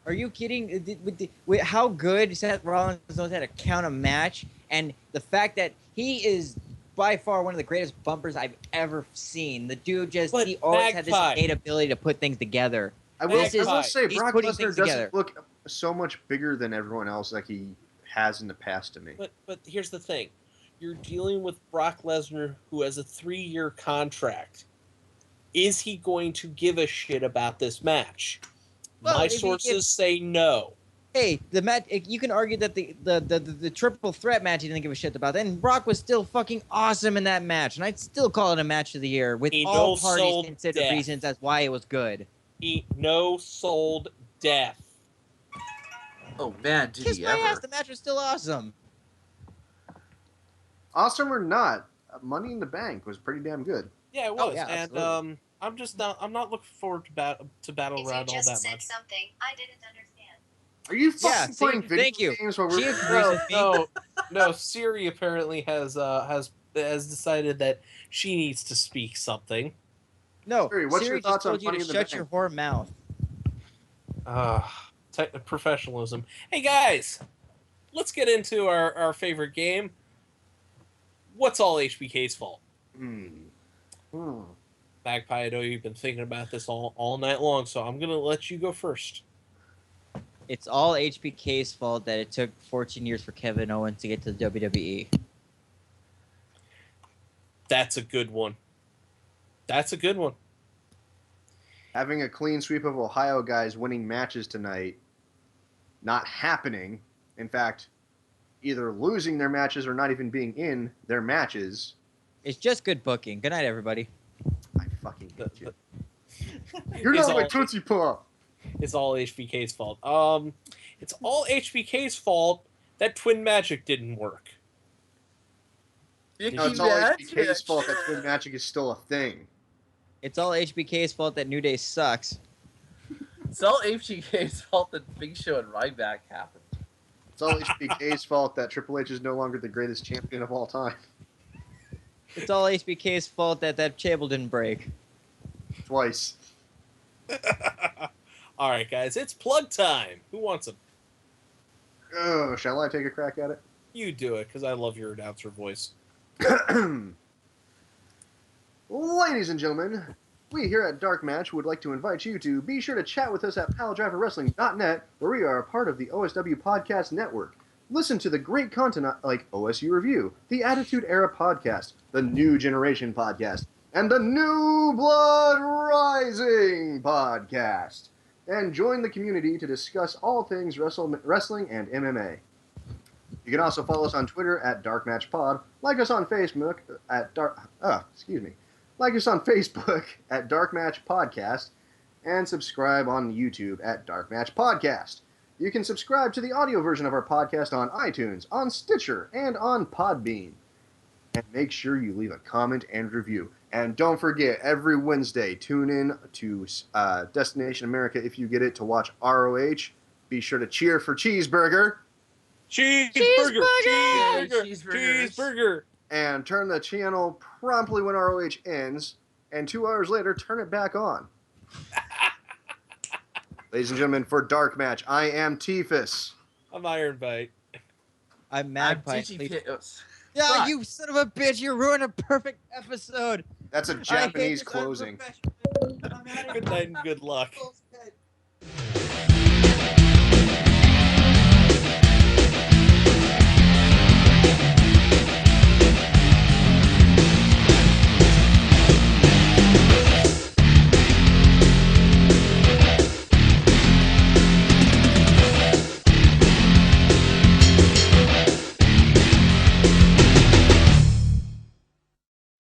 Are you kidding? With how good Seth Rollins knows how to count a match, and the fact that he is by far one of the greatest bumpers I've ever seen. The dude he always had this innate ability to put things together. I will say he's Brock putting Lesnar things doesn't together. look so much bigger than everyone else like he has in the past to me. But here's the thing. You're dealing with Brock Lesnar, who has a 3-year contract. Is he going to give a shit about this match? Well, My sources say no. Hey, the match. You can argue that the triple threat match he didn't give a shit about. And Brock was still fucking awesome in that match, and I'd still call it a match of the year with all parties considered reasons as why it was good. No sold death. Oh man, did Kiss he my ever? ass, the match was still awesome. Awesome or not, Money in the Bank was pretty damn good. Yeah, it was, yeah, and absolutely. I'm not looking forward to Battle Royale all that If you just much. said something I didn't understand. Are you fucking see, playing video thank you. games while She we're agrees with me. No. Siri apparently has decided that she needs to speak something. No, Siri, what's your Siri thoughts just on told you Money to in the shut Bank? your whore mouth. Professionalism. Hey guys, let's get into our favorite game. What's all HBK's fault? Magpie, I know you've been thinking about this all night long, so I'm gonna let you go first. It's all HBK's fault that it took 14 years for Kevin Owens to get to the WWE. That's a good one. Having a clean sweep of Ohio guys winning matches tonight, not happening. In fact, either losing their matches or not even being in their matches. It's just good booking. Good night, everybody. I fucking hate you. You're not my Tootsie Pop. It's all HBK's fault. It's all HBK's fault that Twin Magic didn't work. No, it's all HBK's fault that Twin Magic is still a thing. It's all HBK's fault that New Day sucks. It's all HBK's fault that Big Show and Ryback happened. It's all HBK's fault that Triple H is no longer the greatest champion of all time. It's all HBK's fault that table didn't break. Twice. All right, guys, it's plug time. Who wants them? Oh, shall I take a crack at it? You do it, because I love your announcer voice. Ladies and gentlemen, we here at DarkMatch would like to invite you to be sure to chat with us at PileDriverWrestling.net, where we are a part of the OSW Podcast Network. Listen to the great content like OSU Review, the Attitude Era Podcast, the New Generation Podcast, and the New Blood Rising Podcast. And join the community to discuss all things wrestling and MMA. You can also follow us on Twitter at DarkMatchPod, like us on Facebook at like us on Facebook at DarkMatch Podcast, and subscribe on YouTube at DarkMatch Podcast. You can subscribe to the audio version of our podcast on iTunes, on Stitcher, and on Podbean. And make sure you leave a comment and review. And don't forget, every Wednesday, tune in to Destination America if you get it to watch ROH. Be sure to cheer for Cheeseburger. Cheeseburger! And turn the channel promptly when ROH ends. And 2 hours later, turn it back on. Ladies and gentlemen, for Dark Match, I am Tiefus. I'm Iron Bite. I'm Magpie. Yeah, Fuck. you son of a bitch! You ruined a perfect episode. That's a I hate Japanese this closing. unprofessional. I'm outta Good here. night and good luck. Bullshit.